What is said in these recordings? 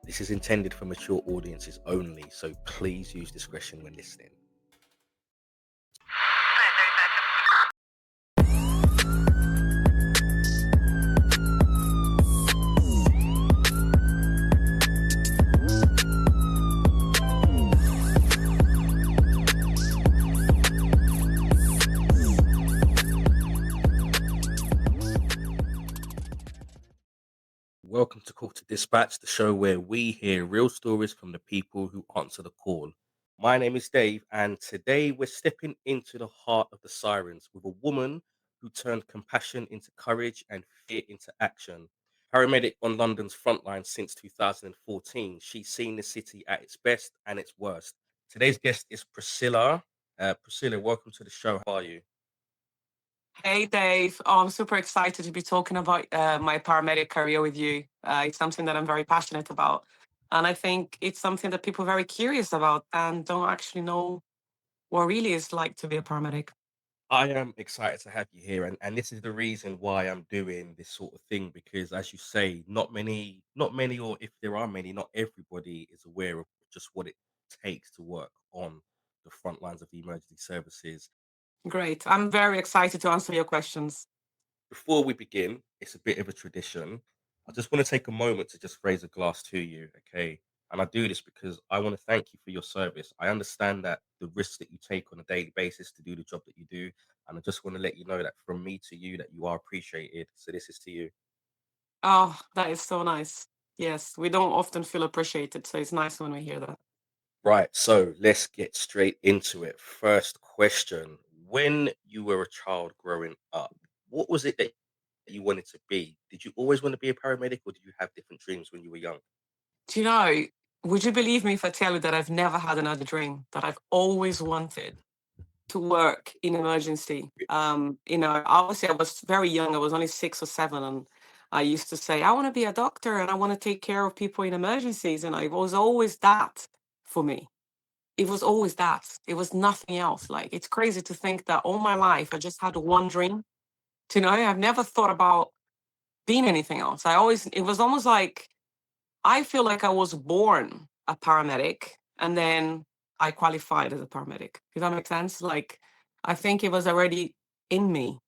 This is intended for mature audiences only, so please use discretion when listening. Welcome to Call to Dispatch, the show where we hear real stories from the people who answer the call. My name is Dave, and today we're stepping into the heart of the sirens with a woman who turned compassion into courage and fear into action. Paramedic on London's frontline since 2014, she's seen the city at its best and its worst. Today's guest is Priscilla. Priscilla, welcome to the show. How are you? Hey Dave, I'm super excited to be talking about my paramedic career with you. It's something that I'm very passionate about. And I think it's something that people are very curious about and don't actually know what really it's like to be a paramedic. I am excited to have you here, and this is the reason why I'm doing this sort of thing because, as you say, not many, or if there are many, not everybody is aware of just what it takes to work on the front lines of the emergency services. Great. I'm very excited to answer your questions. Before we begin, it's a bit of a tradition. I just want to take a moment to just raise a glass to you, okay? And I do this because I want to thank you for your service. I understand that the risks that you take on a daily basis to do the job that you do, and I just want to let you know that from me to you that you are appreciated. So this is to you. Oh, that is so nice. Yes, we don't often feel appreciated, so it's nice when we hear that. Right, so let's get straight into it. First question. When you were a child growing up, what was it that you wanted to be? Did you always want to be a paramedic, or did you have different dreams when you were young? Do you know, would you believe me if I tell you that I've never had another dream, that I've always wanted to work in emergency. Obviously I was very young. I was only 6 or 7, and I used to say, I want to be a doctor and I want to take care of people in emergencies. And it was always that for me. It was always that. It was nothing else. Like it's crazy to think that all my life I just had one dream. I've never thought about being anything else. It was almost like I feel like I was born a paramedic and then I qualified as a paramedic. Does that make sense? Like I think it was already in me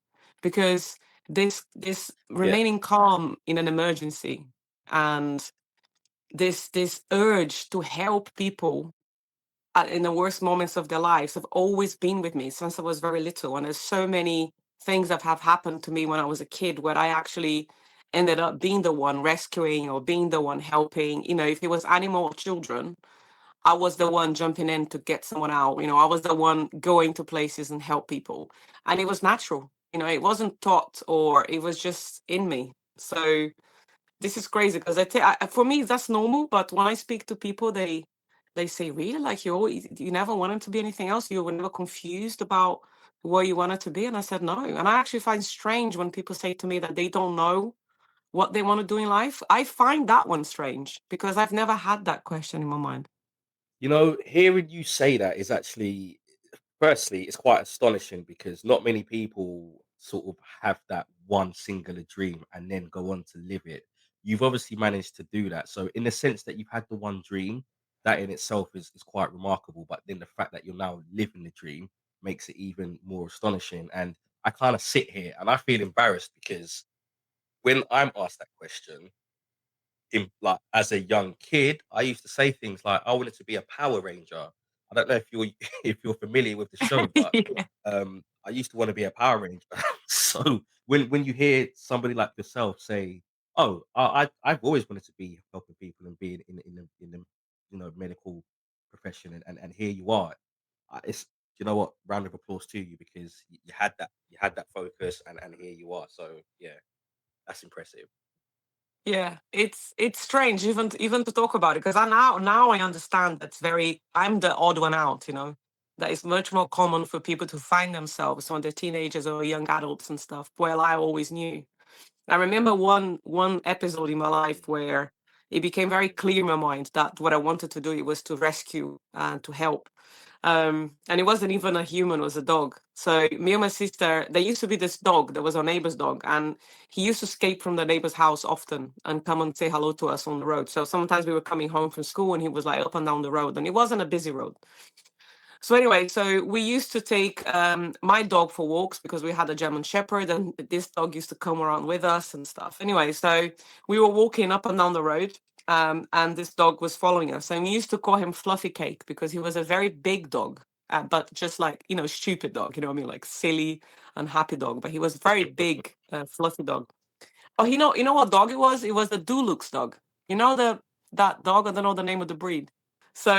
because this Yeah, remaining calm in an emergency and this urge to help people in the worst moments of their lives have always been with me since I was very little. And there's so many things that have happened to me when I was a kid where I actually ended up being the one rescuing or being the one helping. If it was animal or children, I was the one jumping in to get someone out. I was the one going to places and help people. And it was natural. It wasn't taught or it was just in me. So this is crazy because for me that's normal, but when I speak to people, they say, "Really? Like you never wanted to be anything else? You were never confused about where you wanted to be?" And I said, "No." And I actually find strange when people say to me that they don't know what they want to do in life. I find that one strange because I've never had that question in my mind. hearing you say that is actually, firstly, it's quite astonishing because not many people sort of have that one singular dream and then go on to live it. You've obviously managed to do that. So, in the sense that you've had the one dream, that in itself is quite remarkable. But then the fact that you're now living the dream makes it even more astonishing. And I kind of sit here and I feel embarrassed because when I'm asked that question, in like as a young kid, I used to say things like I wanted to be a Power Ranger. I don't know if you're if you're familiar with the show, but Yeah. I used to want to be a Power Ranger. So when you hear somebody like yourself say, "Oh, I've always wanted to be helping people and being in the medical profession," and here you are, it's you know what, round of applause to you because you had that focus and here you are. So yeah, that's impressive. Yeah, it's strange even to talk about it because I now I understand that's very I'm the odd one out, that it's much more common for people to find themselves when they're teenagers or young adults and stuff. Well, I always knew. I remember one episode in my life where it became very clear in my mind that what I wanted to do it was to rescue and to help. And it wasn't even a human, it was a dog. So me and my sister, there used to be this dog that was our neighbor's dog, and he used to escape from the neighbor's house often and come and say hello to us on the road. So sometimes we were coming home from school and he was like up and down the road, and it wasn't a busy road. So anyway, so we used to take my dog for walks because we had a German Shepherd, and this dog used to come around with us and stuff. Anyway, so we were walking up and down the road, and this dog was following us, and we used to call him Fluffy Cake because he was a very big dog, but just like stupid dog, you know what I mean, like silly and happy dog. But he was very big, fluffy dog. Oh, you know what dog it was? It was the Dulux dog. You know that dog? I don't know the name of the breed. So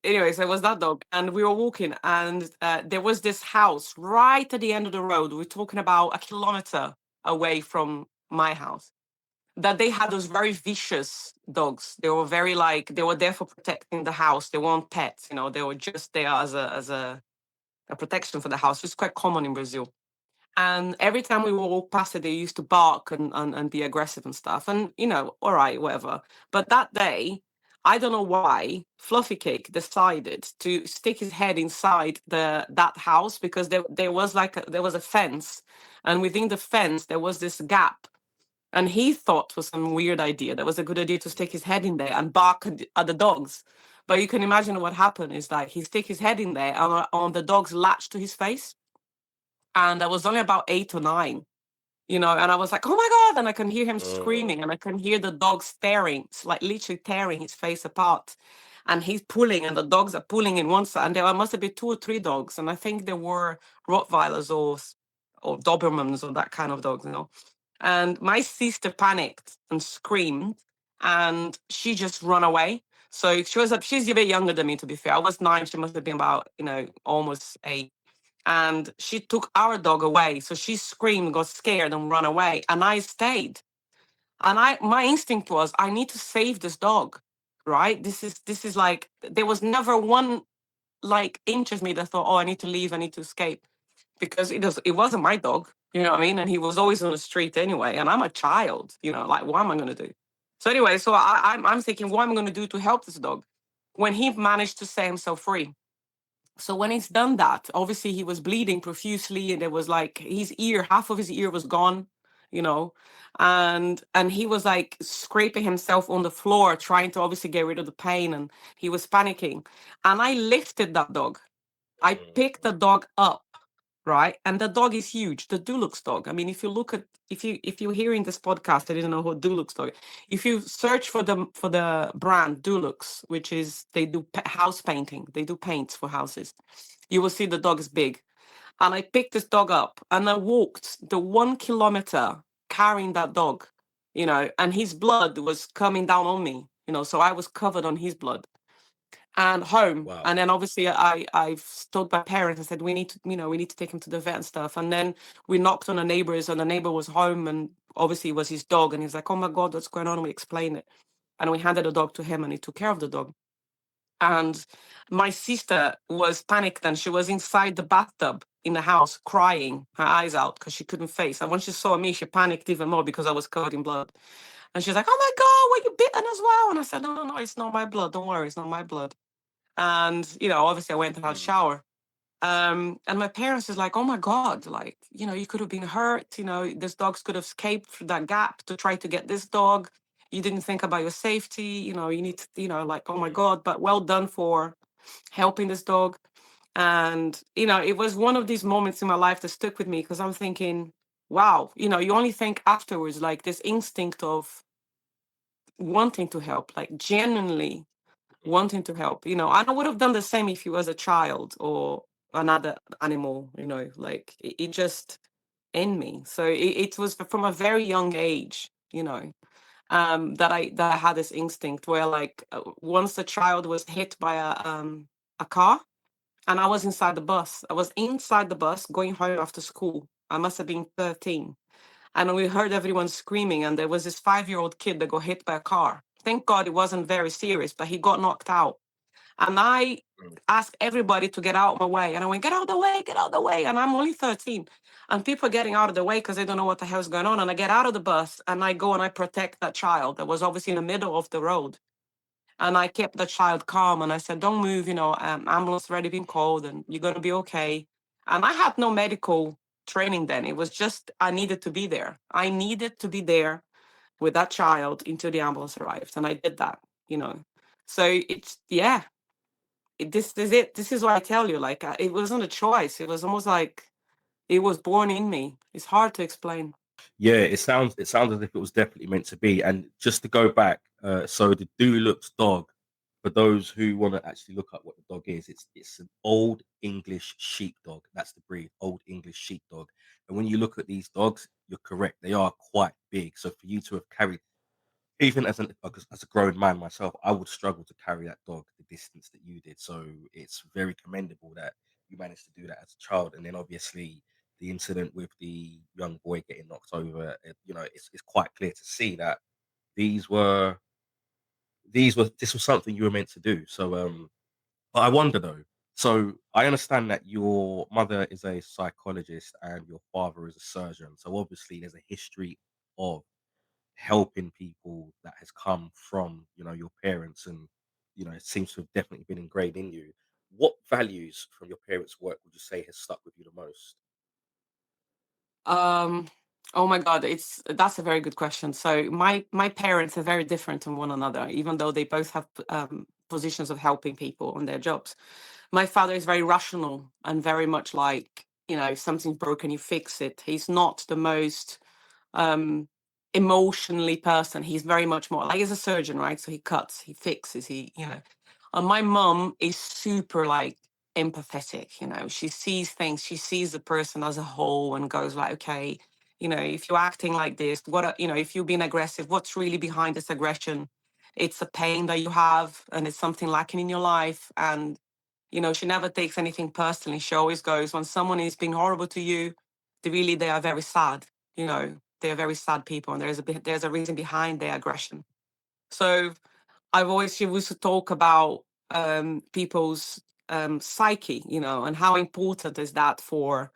anyway, so it was that dog, and we were walking, and there was this house right at the end of the road. We're talking about a kilometer away from my house. That they had those very vicious dogs. They were very like they were there for protecting the house. They weren't pets, They were just there as a protection for the house. It's quite common in Brazil. And every time we would walk past it, they used to bark and be aggressive and stuff. And, all right, whatever. But that day, I don't know why, Fluffy Cake decided to stick his head inside that house because there was there was a fence. And within the fence, there was this gap. And he thought was some weird idea. That was a good idea to stick his head in there and bark at the dogs. But you can imagine what happened is like he stick his head in there and the dogs latched to his face, and I was only about 8 or 9, and I was like, oh my God. And I can hear him Mm, screaming, and I can hear the dog staring, it's like literally tearing his face apart. And he's pulling, and the dogs are pulling in one side. And there must have been 2 or 3 dogs. And I think there were Rottweilers or Dobermans or that kind of dogs. And my sister panicked and screamed, and she just ran away. So she's a bit younger than me, to be fair. I was 9, she must have been about, almost 8, and she took our dog away. So she screamed, got scared, and ran away. And I stayed. And my instinct was, I need to save this dog, right? This is like there was never one like inch of me that thought, oh, I need to leave, I need to escape, because it wasn't my dog, you know what I mean? And he was always on the street anyway. And I'm a child, like what am I gonna do? So anyway, so I'm thinking, what am I gonna do to help this dog when he managed to set himself free? So when he's done that, obviously he was bleeding profusely, and there was like his ear, half of his ear was gone, you know, and he was like scraping himself on the floor, trying to obviously get rid of the pain, and he was panicking. And I lifted that dog. I picked the dog up, right? And the dog is huge, the Dulux dog. I mean, if you look at if you're hearing this podcast, I didn't know what Dulux dog. If you search for the brand Dulux, which is they do house painting, they do paints for houses, you will see the dog is big. And I picked this dog up and I walked the 1 kilometer carrying that dog, and his blood was coming down on me, so I was covered on his blood, and home. wow. And then obviously I've told my parents. I said we need to take him to the vet and stuff. And then we knocked on a neighbor's, and the neighbor was home, and obviously it was his dog. And he's like, "Oh my God, what's going on?" And we explained it, and we handed the dog to him, and he took care of the dog. And my sister was panicked, and she was inside the bathtub in the house crying her eyes out because she couldn't face. And when she saw me, she panicked even more because I was covered in blood. And she's like, "Oh my God, were you bitten as well?" And I said, "No, no, no, it's not my blood. Don't worry, it's not my blood." And obviously I went and had a Mm, shower. And my parents is like, "Oh my God, like, you could have been hurt, this dogs could have escaped through that gap to try to get this dog. You didn't think about your safety, you need to, like, oh my mm, God, but well done for helping this dog." And it was one of these moments in my life that stuck with me, because I'm thinking, wow, you only think afterwards, like this instinct of wanting to help, like genuinely wanting to help, and I would have done the same if he was a child or another animal, like it just in me. So it was from a very young age, that I had this instinct where, like, once a child was hit by a car, and I was inside the bus. I was inside the bus going home after school. I must have been 13. And we heard everyone screaming, and there was this 5-year-old kid that got hit by a car. Thank God it wasn't very serious, but he got knocked out. And I mm, asked everybody to get out of my way. And I went, "Get out of the way, get out of the way." And I'm only 13. And people are getting out of the way because they don't know what the hell's going on. And I get out of the bus and I go and I protect that child that was obviously in the middle of the road. And I kept the child calm and I said, don't move, ambulance already been called and you're going to be okay. And I had no medical training then. It was just, I needed to be there. I needed to be there with that child until the ambulance arrived. And I did that. So it's, yeah, this is it. This is what I tell you. Like, it wasn't a choice. It was almost like it was born in me. It's hard to explain. Yeah, it sounds as if it was definitely meant to be. And just to go back, so the Dulux dog, for those who want to actually look up what the dog is, it's an old English sheepdog. That's the breed, old English sheepdog. And when you look at these dogs, you're correct; they are quite big. So for you to have carried, even as a grown man myself, I would struggle to carry that dog the distance that you did. So it's very commendable that you managed to do that as a child, and then obviously the incident with the young boy getting knocked over. It's quite clear to see that these were this was something you were meant to do. So, but I wonder though. So I understand that your mother is a psychologist and your father is a surgeon. So obviously there's a history of helping people that has come from your parents, and it seems to have definitely been ingrained in you. What values from your parents' work would you say has stuck with you the most? Um, oh my God, that's a very good question. So my parents are very different from one another, even though they both have positions of helping people on their jobs. My father is very rational and very much like, if something's broken, you fix it. He's not the most um emotionally person. He's very much more like, he's a surgeon, right? So he cuts, he fixes, and my mom is super like empathetic. She sees things, she sees the person as a whole and goes like, okay, if you're acting like this, if you're being aggressive, what's really behind this aggression? It's a pain that you have and it's something lacking in your life. And she never takes anything personally. She always goes, when someone is being horrible to you, they are very sad. They are very sad people, and there's a reason behind their aggression. So she used to talk about people's psyche, and how important is that for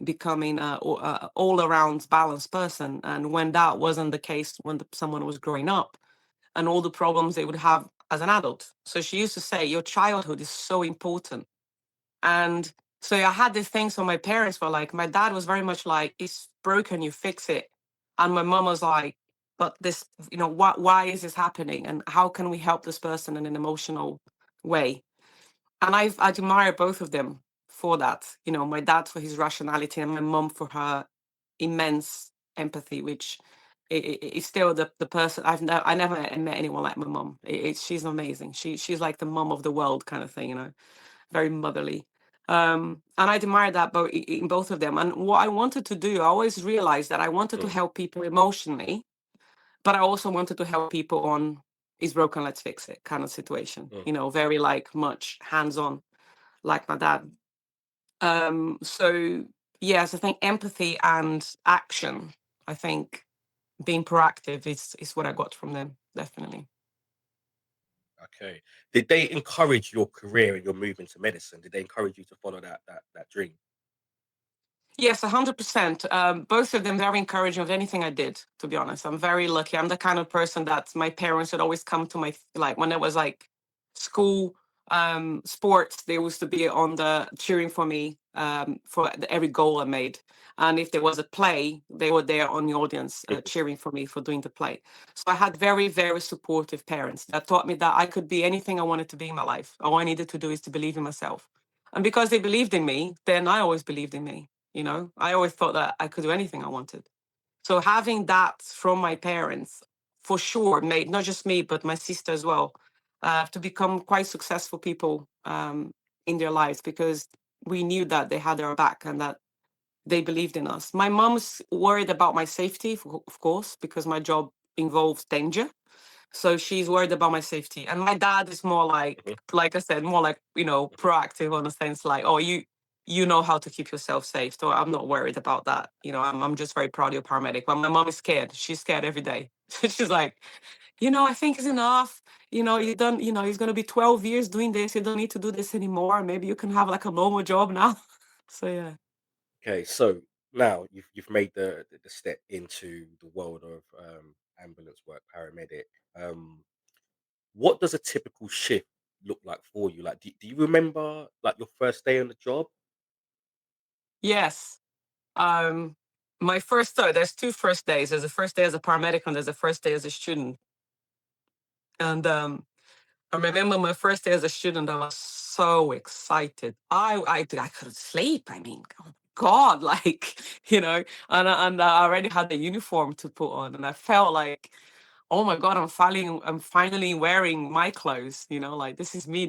becoming a all around balanced person. And when that wasn't the case, when someone was growing up, and all the problems they would have as an adult. So she used to say, your childhood is so important. And so I had these things from my parents were like, my dad was very much like, it's broken, you fix it. And my mom was like, but this, why is this happening? And how can we help this person in an emotional way? And I admire both of them for that. My dad for his rationality and my mom for her immense empathy, which is still the person I never met anyone like my mom. She's amazing. She's like the mom of the world kind of thing, very motherly. And I admire that in both of them. And what I wanted to do, I always realized that I wanted to Mm, help people emotionally, but I also wanted to help people on is broken, let's fix it kind of situation. mm. Very like much hands on, like my dad. So yes, I think empathy and action. I think being proactive is what I got from them, definitely. Okay. Did they encourage your career and your move into medicine? Did they encourage you to follow that dream? Yes, 100%. Both of them very encouraging of anything I did, to be honest. I'm very lucky. I'm the kind of person that my parents would always come to like when it was like school, sports, they used to be on the cheering for me for every goal I made. And if there was a play, they were there on the audience cheering for me for doing the play. So I had very, very supportive parents that taught me that I could be anything I wanted to be in my life. All I needed to do is to believe in myself. And because they believed in me, then I always believed in me. I always thought that I could do anything I wanted. So having that from my parents for sure made not just me, but my sister as well, to become quite successful people in their lives because we knew that they had our back and that they believed in us. My mom's worried about my safety, of course, because my job involves danger. So she's worried about my safety. And my dad is more Mhm, like I said, more like, mhm. proactive on the sense like, oh, you know how to keep yourself safe. So I'm not worried about that. I'm just very proud of your paramedic. But my mom is scared. She's scared every day. She's like, I think it's enough. You don't, he's gonna be 12 years doing this. You don't need to do this anymore. Maybe you can have like a normal job now. So yeah. Okay, so now you've made the step into the world of ambulance work, paramedic. Um, What does a typical shift look like for you? Like, do you remember like your first day on the job? Yes. Um, my first there's two first days. There's a first day as a paramedic and there's a first day as a student. And I remember my first day as a student, I was so excited. I couldn't sleep. I mean, oh God, like, and I already had the uniform to put on, and I felt like, oh my God, I'm finally wearing my clothes. Like this is me.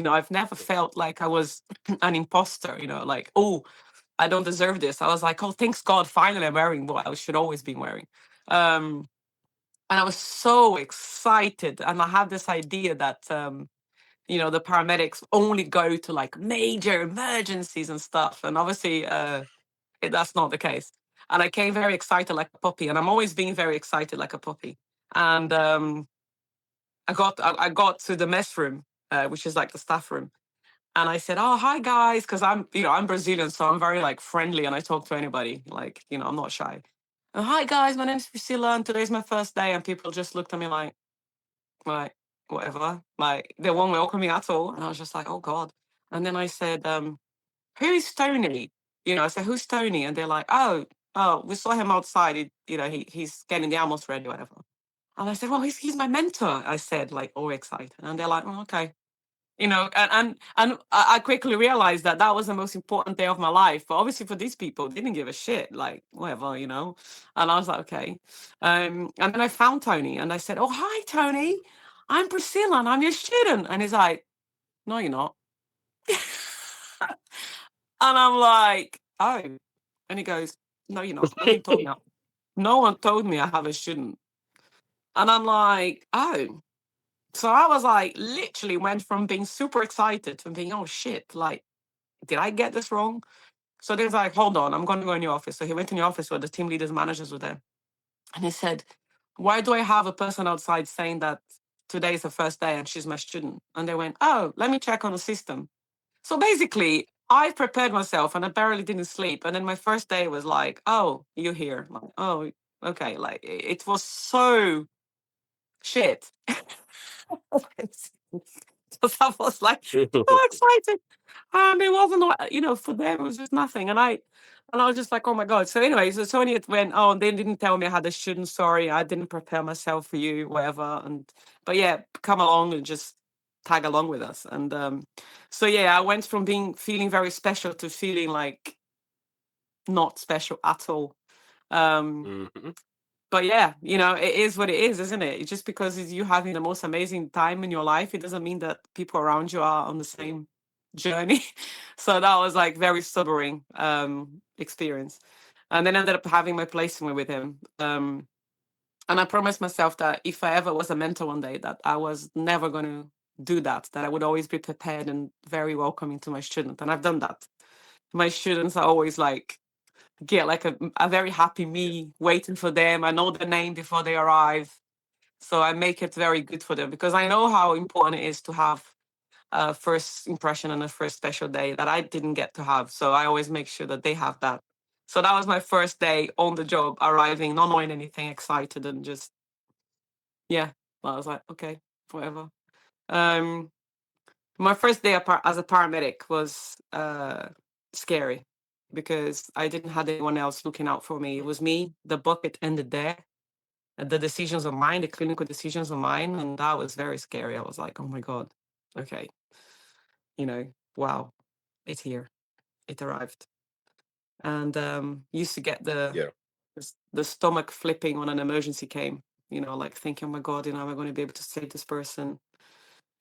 I've never felt like I was an imposter. Like, oh, I don't deserve this. I was like, oh, thanks God, finally I'm wearing what I should always be wearing. Um, and I was so excited, and I had this idea that the paramedics only go to like major emergencies and stuff, and obviously that's not the case. And I came very excited like a puppy, and I'm always being very excited like a puppy. And I got to the mess room, which is like the staff room, and I said, "Oh, hi guys," because I'm Brazilian, so I'm very like friendly, and I talk to anybody. Like, I'm not shy. Hi guys, my name is Priscilla, and today's my first day. And people just looked at me like whatever, like they won't welcome me at all. And I was just like, oh God. And then I said, who is Tony? I said, who's Tony? And they're like, oh, we saw him outside. He's getting the animals ready, whatever. And I said, well, he's my mentor. I said, like, all excited. And they're like, oh, okay. And I quickly realized that that was the most important day of my life. But obviously, for these people, they didn't give a shit, like whatever. And I was like, okay. And then I found Tony, and I said, "Oh, hi, Tony. I'm Priscilla, and I'm your student." And he's like, "No, you're not." And I'm like, "Oh," and he goes, "No, you're not. Nobody told me. No one told me I have a student." And I'm like, "Oh." So I was like, literally went from being super excited to being, oh shit, like, did I get this wrong? So there's like, hold on, I'm going to go in your office. So he went in the office where the team leaders, managers were there. And he said, why do I have a person outside saying that today is the first day and she's my student? And they went, oh, let me check on the system. So basically, I prepared myself and I barely didn't sleep. And then my first day was like, oh, you're here. Like, oh, okay. Like it was so shit. Because I was like so excited. It wasn't, for them, it was just nothing. And I was just like, oh my God. So anyway, so Tony had went, oh, and they didn't tell me I had a student. Sorry, I didn't prepare myself for you, whatever. But yeah, come along and just tag along with us. And so yeah, I went from feeling very special to feeling like not special at all. Um, Mhm. but yeah, it is what it is, isn't it? Just because it's you having the most amazing time in your life, it doesn't mean that people around you are on the same journey. So that was like very sobering experience. And then ended up having my placement with him. And I promised myself that if I ever was a mentor one day, that I was never going to do that, that I would always be prepared and very welcoming to my students. And I've done that. My students are always like, get like a very happy Yeah. me waiting for them. I know their name before they arrive. So I make it very good for them because I know how important it is to have a first impression and a first special day that I didn't get to have. So I always make sure that they have that. So that was my first day on the job, arriving, not knowing anything, excited, and just, yeah. I was like, okay, whatever. Um, my first day as a paramedic was scary because I didn't have anyone else looking out for me. It was me. The bucket ended there. The decisions are mine. The clinical decisions are mine, and that was very scary. I was like, oh my God, okay, wow, it's here. It arrived, and used to get Yeah. the stomach flipping when an emergency came. Like thinking, oh my God, am I going to be able to save this person?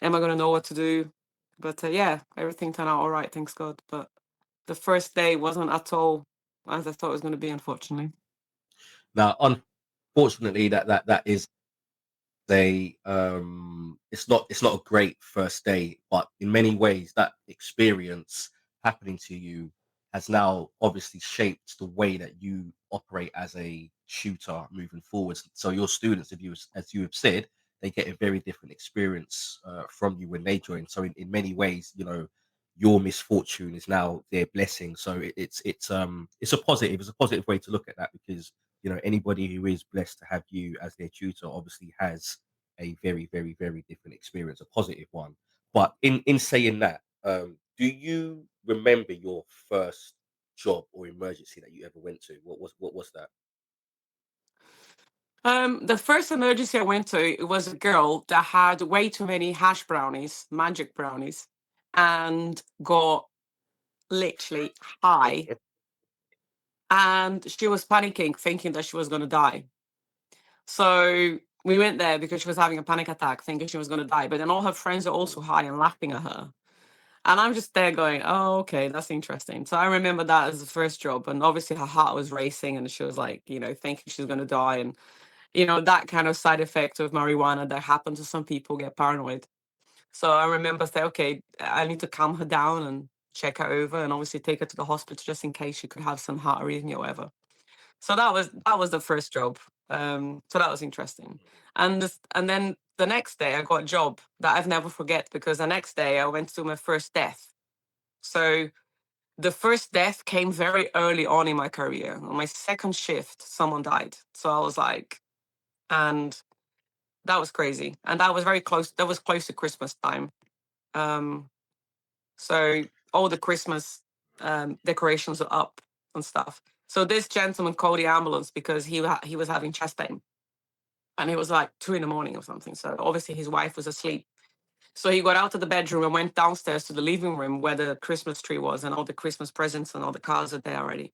Am I going to know what to do? But yeah, everything turned out all right, thanks God. But the first day wasn't at all as I thought it was going to be, unfortunately. Now, unfortunately, that is it's not a great first day, but in many ways that experience happening to you has now obviously shaped the way that you operate as a tutor moving forwards. So your students, if you as you have said, they get a very different experience from you when they join. So in many ways, your misfortune is now their blessing. So it's a positive way to look at that, because anybody who is blessed to have you as their tutor obviously has a very, very, very different experience, a positive one. But in saying that, do you remember your first job or emergency that you ever went to? What was that? The first emergency I went to, it was a girl that had way too many hash brownies, magic brownies, and got literally high. And she was panicking, thinking that she was going to die. So we went there because she was having a panic attack, thinking she was going to die. But then all her friends are also high and laughing at her. And I'm just there going, oh, okay, that's interesting. So I remember that as the first job. And obviously her heart was racing and she was like, thinking she's going to die. And, that kind of side effect of marijuana that happens to some people get paranoid. So I remember saying, okay, I need to calm her down and check her over and obviously take her to the hospital just in case she could have some heart arrhythmia or whatever. So that was the first job. So that was interesting. And then the next day I got a job that I've never forget because the next day I went to my first death. So the first death came very early on in my career. On my second shift, someone died. So I was like, and that was crazy. And that was very close. That was close to Christmas time. Um, so all the Christmas decorations are up and stuff. So this gentleman called the ambulance because he was having chest pain, and it was like 2 in the morning or something. So obviously his wife was asleep. So he got out of the bedroom and went downstairs to the living room where the Christmas tree was and all the Christmas presents and all the cars are there already.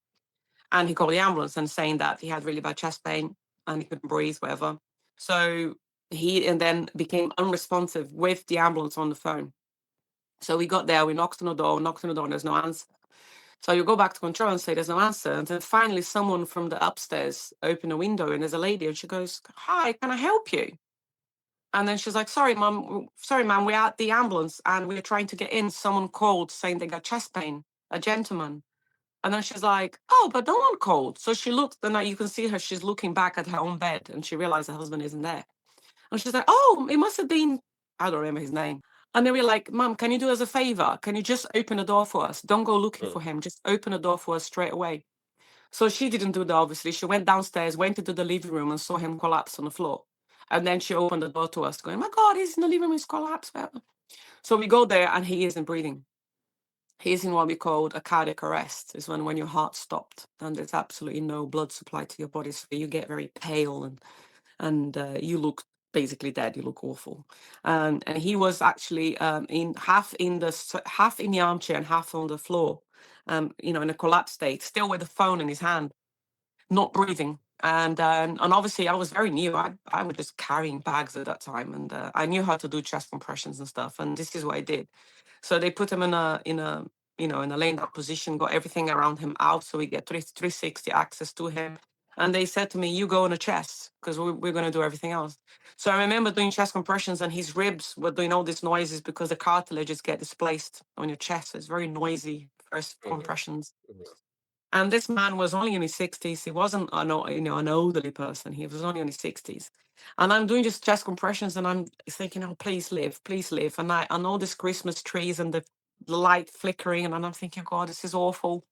And he called the ambulance and saying that he had really bad chest pain and he couldn't breathe, whatever. So he and then became unresponsive with the ambulance on the phone. So we got there, we knocked on the door, and there's no answer. So you go back to control and say there's no answer. And then finally someone from the upstairs opened a window and there's a lady and she goes, hi, can I help you? And then she's like, sorry, ma'am, we're at the ambulance and we're trying to get in. Someone called saying they got chest pain, a gentleman. And then she's like, oh, but no one called. So she looked, and you can see her, she's looking back at her own bed and she realized her husband isn't there. And she's like, oh, it must have been, I don't remember his name. And then we're like, Mom, can you do us a favor? Can you just open the door for us? Don't go looking Mm, for him. Just open the door for us straight away. So she didn't do that, obviously. She went downstairs, went into the living room and saw him collapse on the floor. And then she opened the door to us, going, my God, he's in the living room, he's collapsed. So we go there and he isn't breathing. He's in what we call a cardiac arrest. Is when your heart stopped and there's absolutely no blood supply to your body. So you get very pale and you look basically dead. You look awful. And he was actually in half in the armchair and half on the floor, in a collapsed state, still with the phone in his hand, not breathing. And obviously I was very new. I was just carrying bags at that time, and I knew how to do chest compressions and stuff. And this is what I did. So they put him in a laying down position, got everything around him out, so we get 360 access to him. And they said to me, "You go on the chest because we're going to do everything else." So I remember doing chest compressions, and his ribs were doing all these noises because the cartilages get displaced on your chest. It's very noisy first mhm, compressions. mhm, And this man was only in his 60s. He wasn't an elderly person. He was only in his 60s. And I'm doing just chest compressions and I'm thinking, oh, please live, please live. And all these Christmas trees and the light flickering. And I'm thinking, God, this is awful.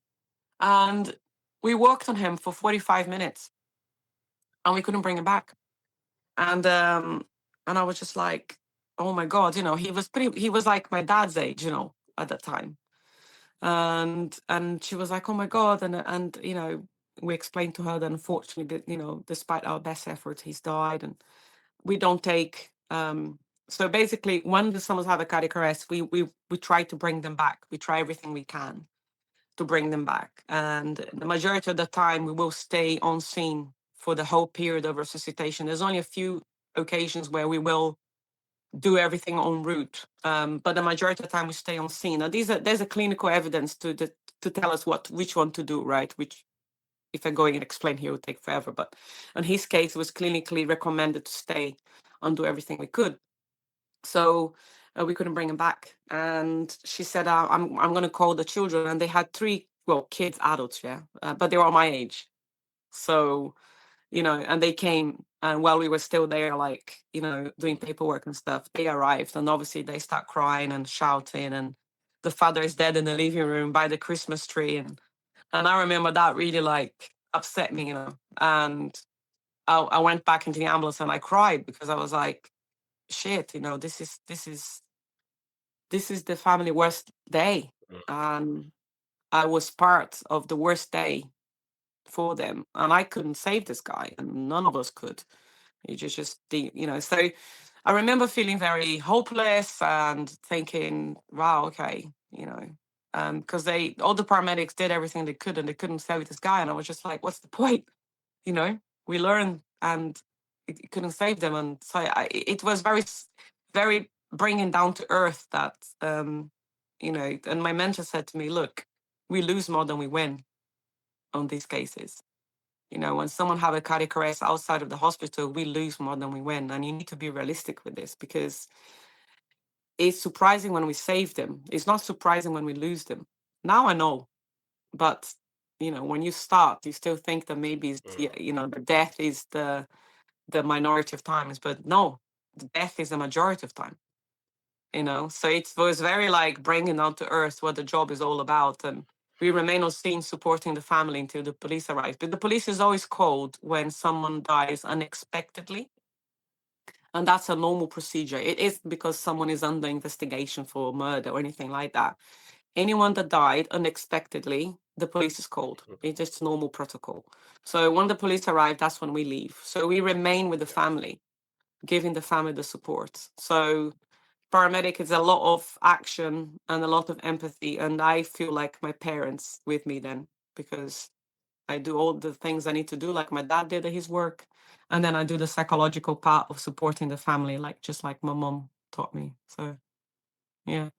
And we worked on him for 45 minutes and we couldn't bring him back. And I was just like, oh my God, he was like my dad's age, at that time. And she was like, oh my God. And we explained to her that unfortunately that, despite our best efforts, he's died. And we don't take so basically when the someone's have a cardiac arrest, we try to bring them back. We try everything we can to bring them back. And the majority of the time we will stay on scene for the whole period of resuscitation. There's only a few occasions where we will do everything en route. But the majority of the time we stay on scene. Now there's a clinical evidence to tell us which one to do, right? Which if I go in and explain here, it would take forever. But in his case, it was clinically recommended to stay and do everything we could. So we couldn't bring him back. And she said, I'm going to call the children. And they had three, well, kids, adults, yeah, but they were my age. So and they came, and while we were still there, like, doing mhm, paperwork and stuff, they arrived, and obviously they start crying and shouting, and the father is dead in the living room by the Christmas tree, and I remember that really like upset me, and I went back into the ambulance and I cried because I was like, shit, this is the family worst day. mm, And I was part of the worst day for them. And I couldn't save this guy, and none of us could. You so I remember feeling very hopeless and thinking, wow, okay, because all the paramedics did everything they could and they couldn't save this guy. And I was just like, what's the point? You know, we learned and it couldn't save them. And so it was very bringing down to earth that, and my mentor said to me, look, we lose more than we win on these cases. When someone have a cardiac arrest outside of the hospital, we lose more than we win. And you need to be realistic with this, because it's surprising when we save them. It's not surprising when we lose them. Now I know, but when you start, you still think that maybe mm. the death is the minority of times, but no, the death is the majority of time. So it was very like bringing down to earth what the job is all about. And we remain on scene supporting the family until the police arrive. But the police is always called when someone dies unexpectedly. And that's a normal procedure. It is because someone is under investigation for murder or anything like that. Anyone that died unexpectedly, the police is called. It's just normal protocol. So when the police arrive, that's when we leave. So we remain with the Yeah. family, giving the family the support. So paramedic is a lot of action and a lot of empathy. And I feel like my parents with me then, because I do all the things I need to do, like my dad did at his work. And then I do the psychological part of supporting the family, like just like my mom taught me. So yeah.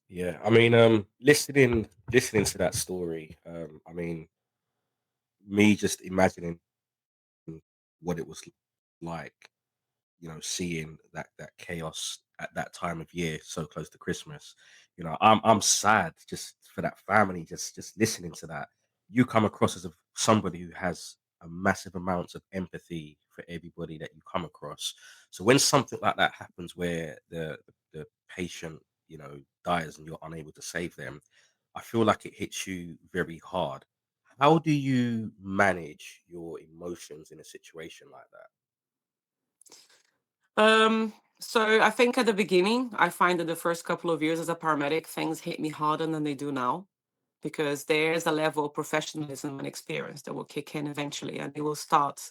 Yeah. I mean, listening to that story, I mean, me just imagining what it was like, seeing that chaos at that time of year, so close to Christmas. I'm sad just for that family. Just listening to that, you come across as somebody who has a massive amount of empathy for everybody that you come across. So when something like that happens, where the patient, dies and you're unable to save them, I feel like it hits you very hard. How do you manage your emotions in a situation like that? So I think at the beginning, I find that the first couple of years as a paramedic, things hit me harder than they do now, because there's a level of professionalism and experience that will kick in eventually, and it will start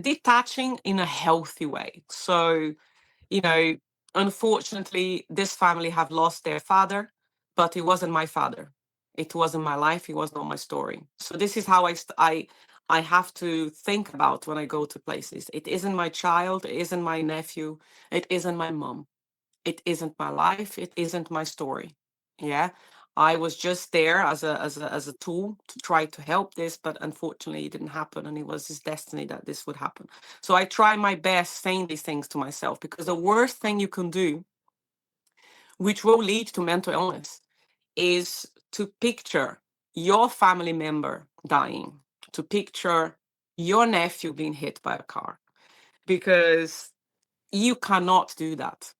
detaching in a healthy way. So, you know, unfortunately, this family have lost their father, but it wasn't my father. It wasn't my life. It was not my story. So this is how I have to think about when I go to places. It isn't my child. It isn't my nephew. It isn't my mom. It isn't my life. It isn't my story. Yeah. I was just there as a tool to try to help this, but unfortunately it didn't happen, and it was his destiny that this would happen. So I try my best saying these things to myself, because the worst thing you can do, which will lead to mental illness, is to picture your family member dying, to picture your nephew being hit by a car, because you cannot do that.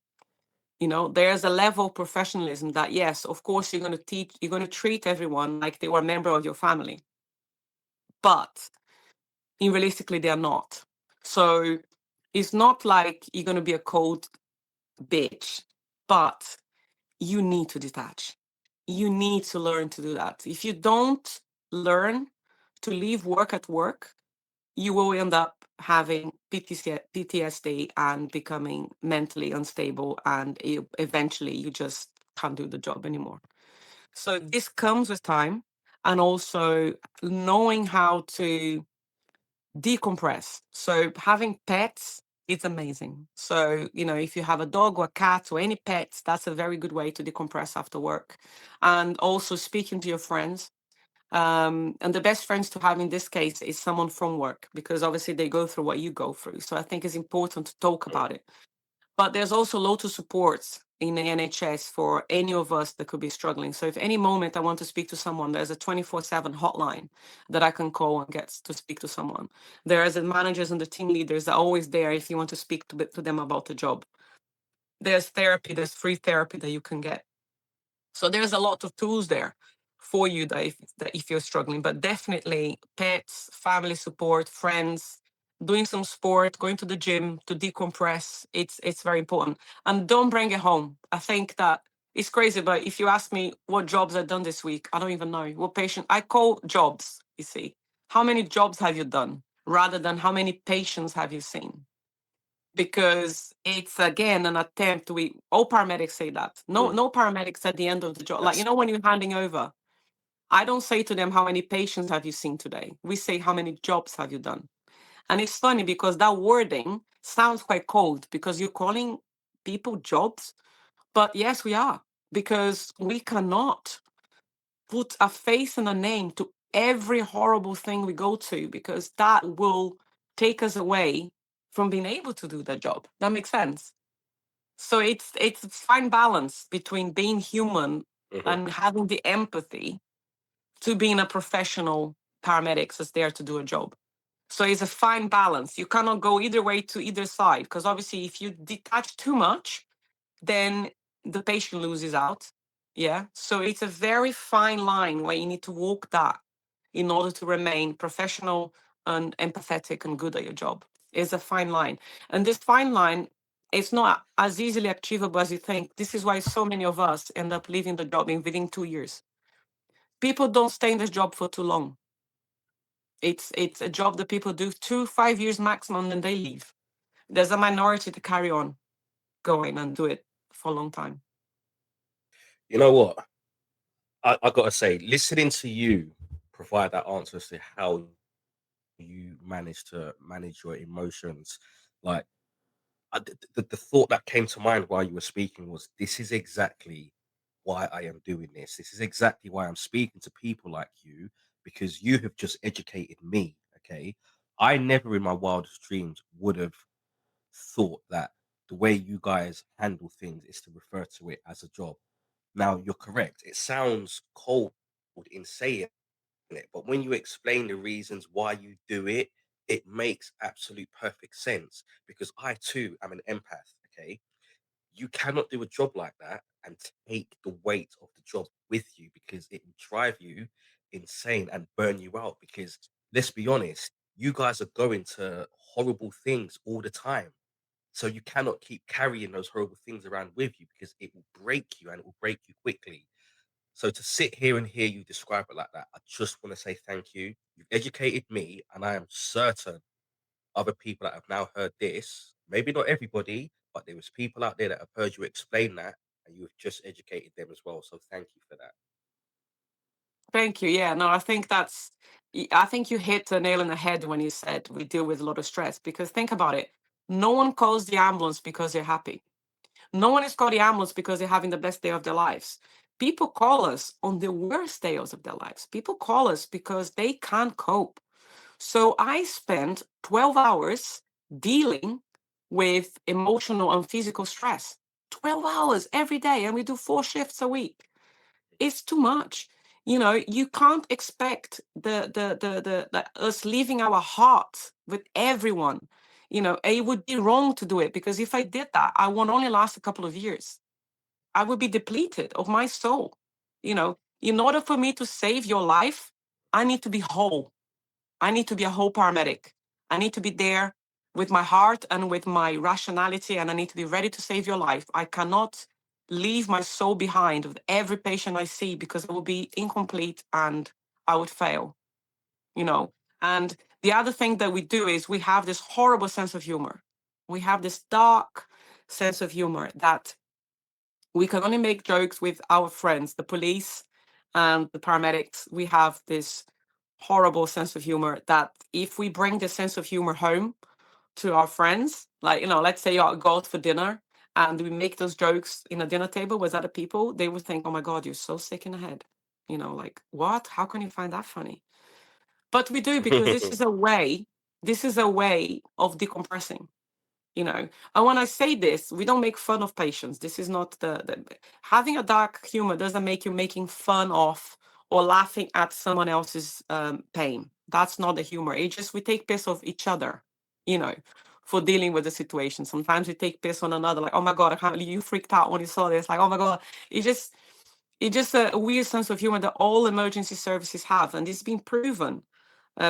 There's a level of professionalism that, yes, of course, you're going to treat everyone like they were a member of your family, but realistically, they are not. So it's not like you're going to be a cold bitch, but you need to detach. You need to learn to do that. If you don't learn to leave work at work, you will end up having PTSD and becoming mentally unstable, and eventually you just can't do the job anymore. So this comes with time, and also knowing how to decompress. So having pets is amazing. So, if you have a dog or a cat or any pets, that's a very good way to decompress after work. And also speaking to your friends. And the best friends to have in this case is someone from work, because obviously they go through what you go through. So I think it's important to talk Mm, about it. But there's also lots of supports in the NHS for any of us that could be struggling. So if any moment I want to speak to someone, there's a 24/7 hotline that I can call and get to speak to someone. There's the managers and the team leaders that are always there if you want to speak to them about the job. There's therapy, there's free therapy that you can get. So there's a lot of tools there for you that if you're struggling, but definitely pets, family support, friends, doing some sport, going to the gym to decompress. It's very important. And don't bring it home. I think that it's crazy, but if you ask me what jobs I've done this week, I don't even know what patient I call jobs, you see. How many jobs have you done rather than how many patients have you seen? Because it's again an attempt. We all paramedics say that. No, Mm. no paramedics at the end of the job. Like, That's when you're handing over, I don't say to them how many patients have you seen today. We say how many jobs have you done. And it's funny because that wording sounds quite cold because you're calling people jobs. But yes, we are, because we cannot put a face and a name to every horrible thing we go to, because that will take us away from being able to do that job. That makes sense. So it's a fine balance between being human mhm. and having the empathy to being a professional paramedic that's there to do a job. So it's a fine balance. You cannot go either way to either side, because obviously if you detach too much, then the patient loses out. Yeah. So it's a very fine line where you need to walk that in order to remain professional and empathetic and good at your job. It's a fine line. And this fine line is not as easily achievable as you think. This is why so many of us end up leaving the job in within 2 years. People don't stay in this job for too long. It's a job that people do 5 years maximum, and they leave. There's a minority to carry on going and do it for a long time. You know what? I gotta say, listening to you provide that answer as to how you manage to manage your emotions, like the thought that came to mind while you were speaking was, this is exactly why I am doing this. This is exactly why I'm speaking to people like you, because you have just educated me. Okay. I never in my wildest dreams would have thought that the way you guys handle things is to refer to it as a job. Now, you're correct. It sounds cold in saying it, but when you explain the reasons why you do it, it makes absolute perfect sense, because I too am an empath. Okay. You cannot do a job like that and take the weight of the job with you, because it will drive you insane and burn you out. Because let's be honest, you guys are going to horrible things all the time. So you cannot keep carrying those horrible things around with you, because it will break you, and it will break you quickly. So to sit here and hear you describe it like that, I just want to say thank you. You've educated me, and I am certain other people that have now heard this, maybe not everybody, but there was people out there that have heard you explain that, and you have just educated them as well. So thank you for that. Thank you. Yeah, no, I think you hit the nail on the head when you said we deal with a lot of stress, because think about it. No one calls the ambulance because they're happy. No one is called the ambulance because they're having the best day of their lives. People call us on the worst days of their lives. People call us because they can't cope. So I spend 12 hours dealing with emotional and physical stress. 12 hours every day, and we do 4 shifts a week. It's too much. You can't expect the us leaving our hearts with everyone. It would be wrong to do it, because if I did that, I won't only last a couple of years. I would be depleted of my soul. In order for me to save your life, I need to be whole. I need to be a whole paramedic. I need to be there with my heart and with my rationality, and I need to be ready to save your life. I cannot leave my soul behind with every patient I see, because I will be incomplete and I would fail, you know. And the other thing that we do is we have this horrible sense of humor. We have this dark sense of humor that we can only make jokes with our friends, the police and the paramedics. We have this horrible sense of humor that if we bring the sense of humor home to our friends, like, let's say you go out for dinner and we make those jokes in a dinner table with other people, they would think, oh my God, you're so sick in the head. Like, what? How can you find that funny? But we do, because this is a way of decompressing. And when I say this, we don't make fun of patients. This is not the having a dark humor doesn't make you making fun of or laughing at someone else's pain. That's not the humor. It's just we take piss of each other, you know for dealing with the situation. Sometimes we take piss on another, like, oh my God, I can't believe you freaked out when you saw this, like, oh my God. It's just a weird sense of humor that all emergency services have, and it's been proven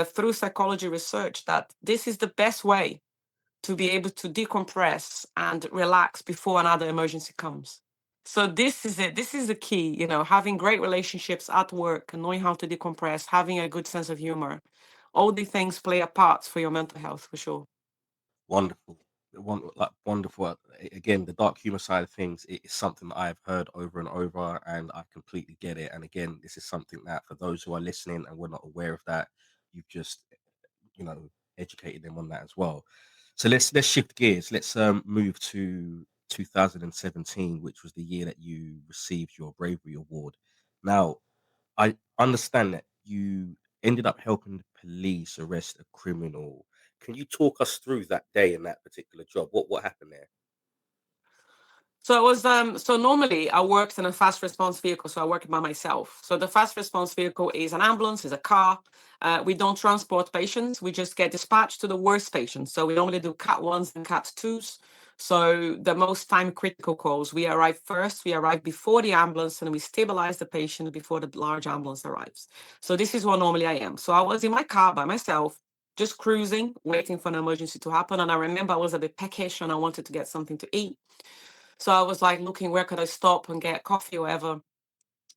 through psychology research that this is the best way to be able to decompress and relax before another emergency comes. So this is it. This is the key, having great relationships at work and knowing how to decompress, having a good sense of humor. All these things play a part for your mental health for sure. Wonderful. Wonderful. Again, the dark humor side of things is something that I've heard over and over, and I completely get it. And again, this is something that for those who are listening and were not aware of that, you've just, you know, educated them on that as well. So let's shift gears. Let's move to 2017, which was the year that you received your Bravery Award. Now, I understand that you ended up helping the police arrest a criminal. Can you talk us through that day in that particular job? What happened there? So it was so normally I worked in a fast response vehicle, so I work by myself. So the fast response vehicle is an ambulance, is a car. We don't transport patients, we just get dispatched to the worst patients. So we normally do cat ones and cat twos. So the most time critical calls, we arrive first, we arrive before the ambulance and we stabilize the patient before the large ambulance arrives. So this is what normally I am. So I was in my car by myself, just cruising, waiting for an emergency to happen. And I remember I was a bit peckish and I wanted to get something to eat. So I was like looking where could I stop and get coffee or whatever.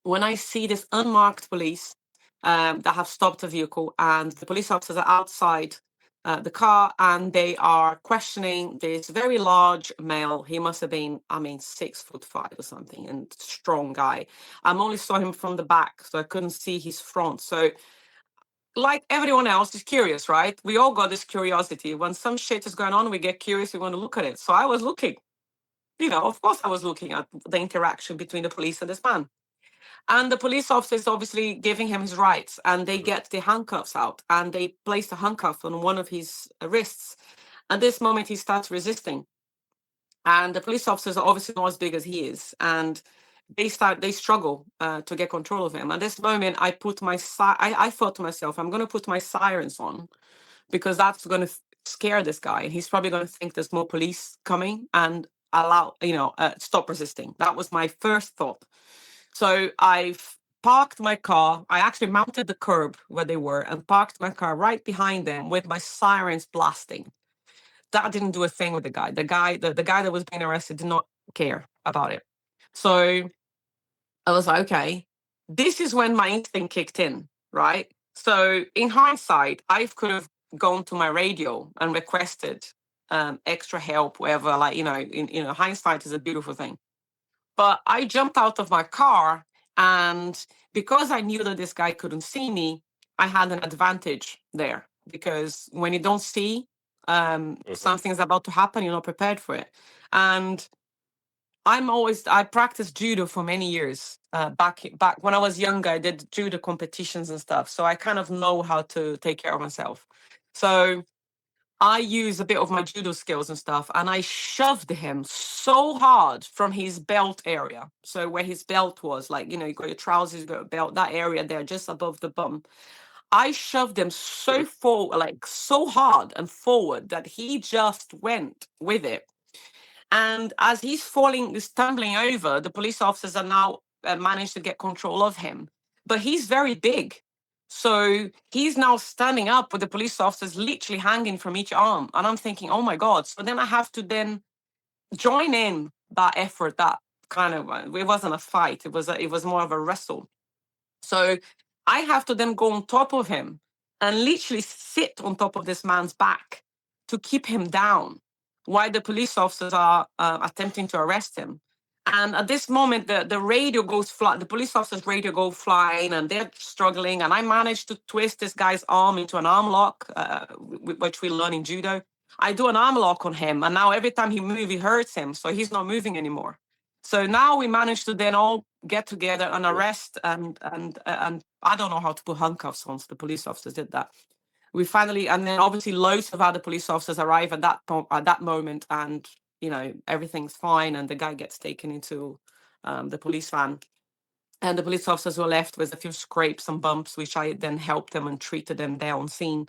When I see this unmarked police that have stopped the vehicle and the police officers are outside the car and they are questioning this very large male. He must have been, 6'5" or something, and strong guy. I only saw him from the back, so I couldn't see his front. So like everyone else is curious, right? We all got this curiosity. When some shit is going on, we get curious, we want to look at it. So I was looking. Of course, I was looking at the interaction between the police and this man. And the police officer is obviously giving him his rights, and they Mhm. get the handcuffs out and they place the handcuff on one of his wrists. At this moment, he starts resisting. And the police officers are obviously not as big as he is. And they struggle to get control of him. At this moment, I thought to myself, I'm going to put my sirens on because that's going to scare this guy. He's probably going to think there's more police coming and stop resisting. That was my first thought. So I've parked my car. I actually mounted the curb where they were and parked my car right behind them with my sirens blasting. That didn't do a thing with the guy. The guy that was being arrested did not care about it. So I was like, okay, this is when my instinct kicked in, right? So in hindsight, I could have gone to my radio and requested extra help, wherever, like, hindsight is a beautiful thing. But I jumped out of my car, and because I knew that this guy couldn't see me, I had an advantage there. Because when you don't see Mhm. something's about to happen, you're not prepared for it. And I practiced judo for many years. Back when I was younger, I did judo competitions and stuff. So I kind of know how to take care of myself. So I use a bit of my judo skills and stuff, and I shoved him so hard from his belt area. So where his belt was, like, you got your trousers, you got a belt, that area there, just above the bum. I shoved him Mhm. like so hard and forward that he just went with it. And as he's tumbling over, the police officers are now managed to get control of him. But he's very big. So he's now standing up with the police officers literally hanging from each arm. And I'm thinking, oh my God. So then I have to then join in that effort, that kind of, it wasn't a fight. It was more of a wrestle. So I have to then go on top of him and literally sit on top of this man's back to keep him down while the police officers are attempting to arrest him. And at this moment, the radio goes fly. The police officers' radio go flying, and they're struggling. And I managed to twist this guy's arm into an arm lock, which we learn in judo. I do an arm lock on him, and now every time he moves, he hurts him, so he's not moving anymore. So now we managed to then all get together and Mhm. arrest and I don't know how to put handcuffs on. So the police officers did that. We finally, and then obviously loads of other police officers arrive at that moment, and everything's fine, and the guy gets taken into the police van. And the police officers were left with a few scrapes and bumps, which I then helped them and treated them there on scene.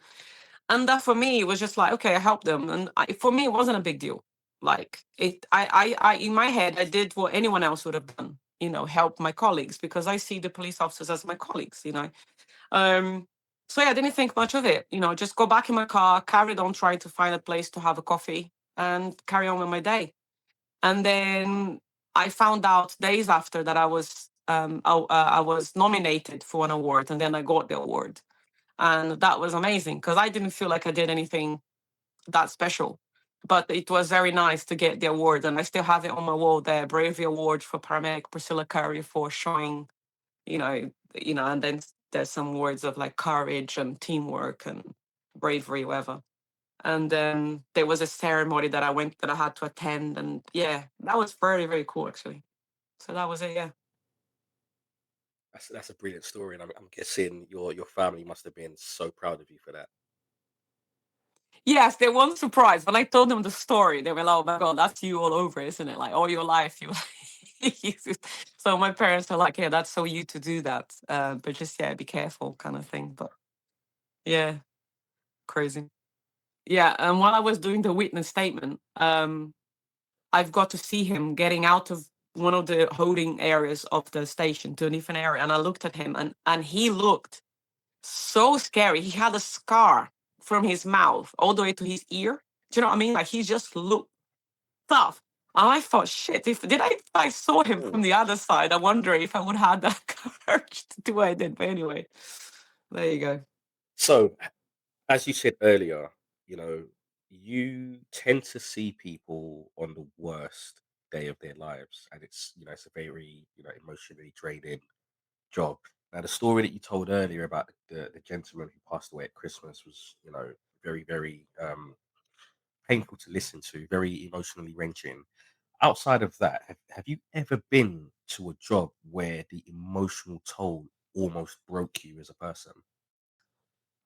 And that for me was just like, okay, I helped them, and for me it wasn't a big deal. Like I in my head I did what anyone else would have done, help my colleagues, because I see the police officers as my colleagues. Um, So yeah, I didn't think much of it. Just go back in my car, carried on trying to find a place to have a coffee and carry on with my day. And then I found out days after that I was nominated for an award, and then I got the award, and that was amazing because I didn't feel like I did anything that special, but it was very nice to get the award, and I still have it on my wall there. Bravery Award for paramedic Priscilla Curry for showing, and then there's some words of like courage and teamwork and bravery, whatever. And then there was a ceremony that I had to attend, and yeah, that was very, very cool actually. So that was it, yeah. That's a brilliant story, and I'm guessing your family must have been so proud of you for that. Yes, they weren't surprised when I told them the story. They were like, "Oh my god, that's you all over, isn't it? Like all your life, you." So my parents are like, "Yeah, that's so you to do that, but just yeah, be careful," kind of thing. But yeah, crazy. Yeah, and while I was doing the witness statement, I've got to see him getting out of one of the holding areas of the station to a different area, and I looked at him, and he looked so scary. He had a scar from his mouth all the way to his ear. Do you know what I mean? Like he just looked tough. And I thought, shit, if I saw him Mm. from the other side, I wonder if I would have that courage to do what I did. But anyway, there you go. So, as you said earlier, you know, you tend to see people on the worst day of their lives, and it's a very emotionally draining job. Now, the story that you told earlier about the gentleman who passed away at Christmas was, very, very painful to listen to, very emotionally wrenching. Outside of that, have you ever been to a job where the emotional toll almost broke you as a person?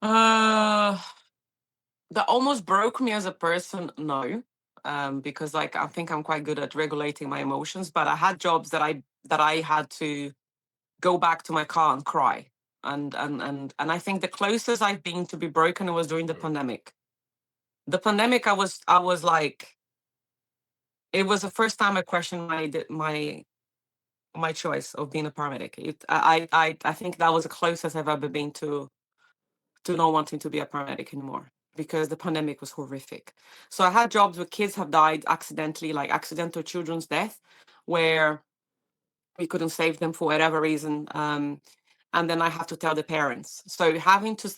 Uh, that almost broke me as a person, no. Because like I think I'm quite good at regulating my emotions, but I had jobs that I had to go back to my car and cry. And I think the closest I've been to be broken was during the Mm, pandemic. The pandemic, I was like, it was the first time I questioned my choice of being a paramedic. I think that was the closest I've ever been to not wanting to be a paramedic anymore because the pandemic was horrific. So I had jobs where kids have died accidentally, like accidental children's death, where we couldn't save them for whatever reason. And then I have to tell the parents. So having to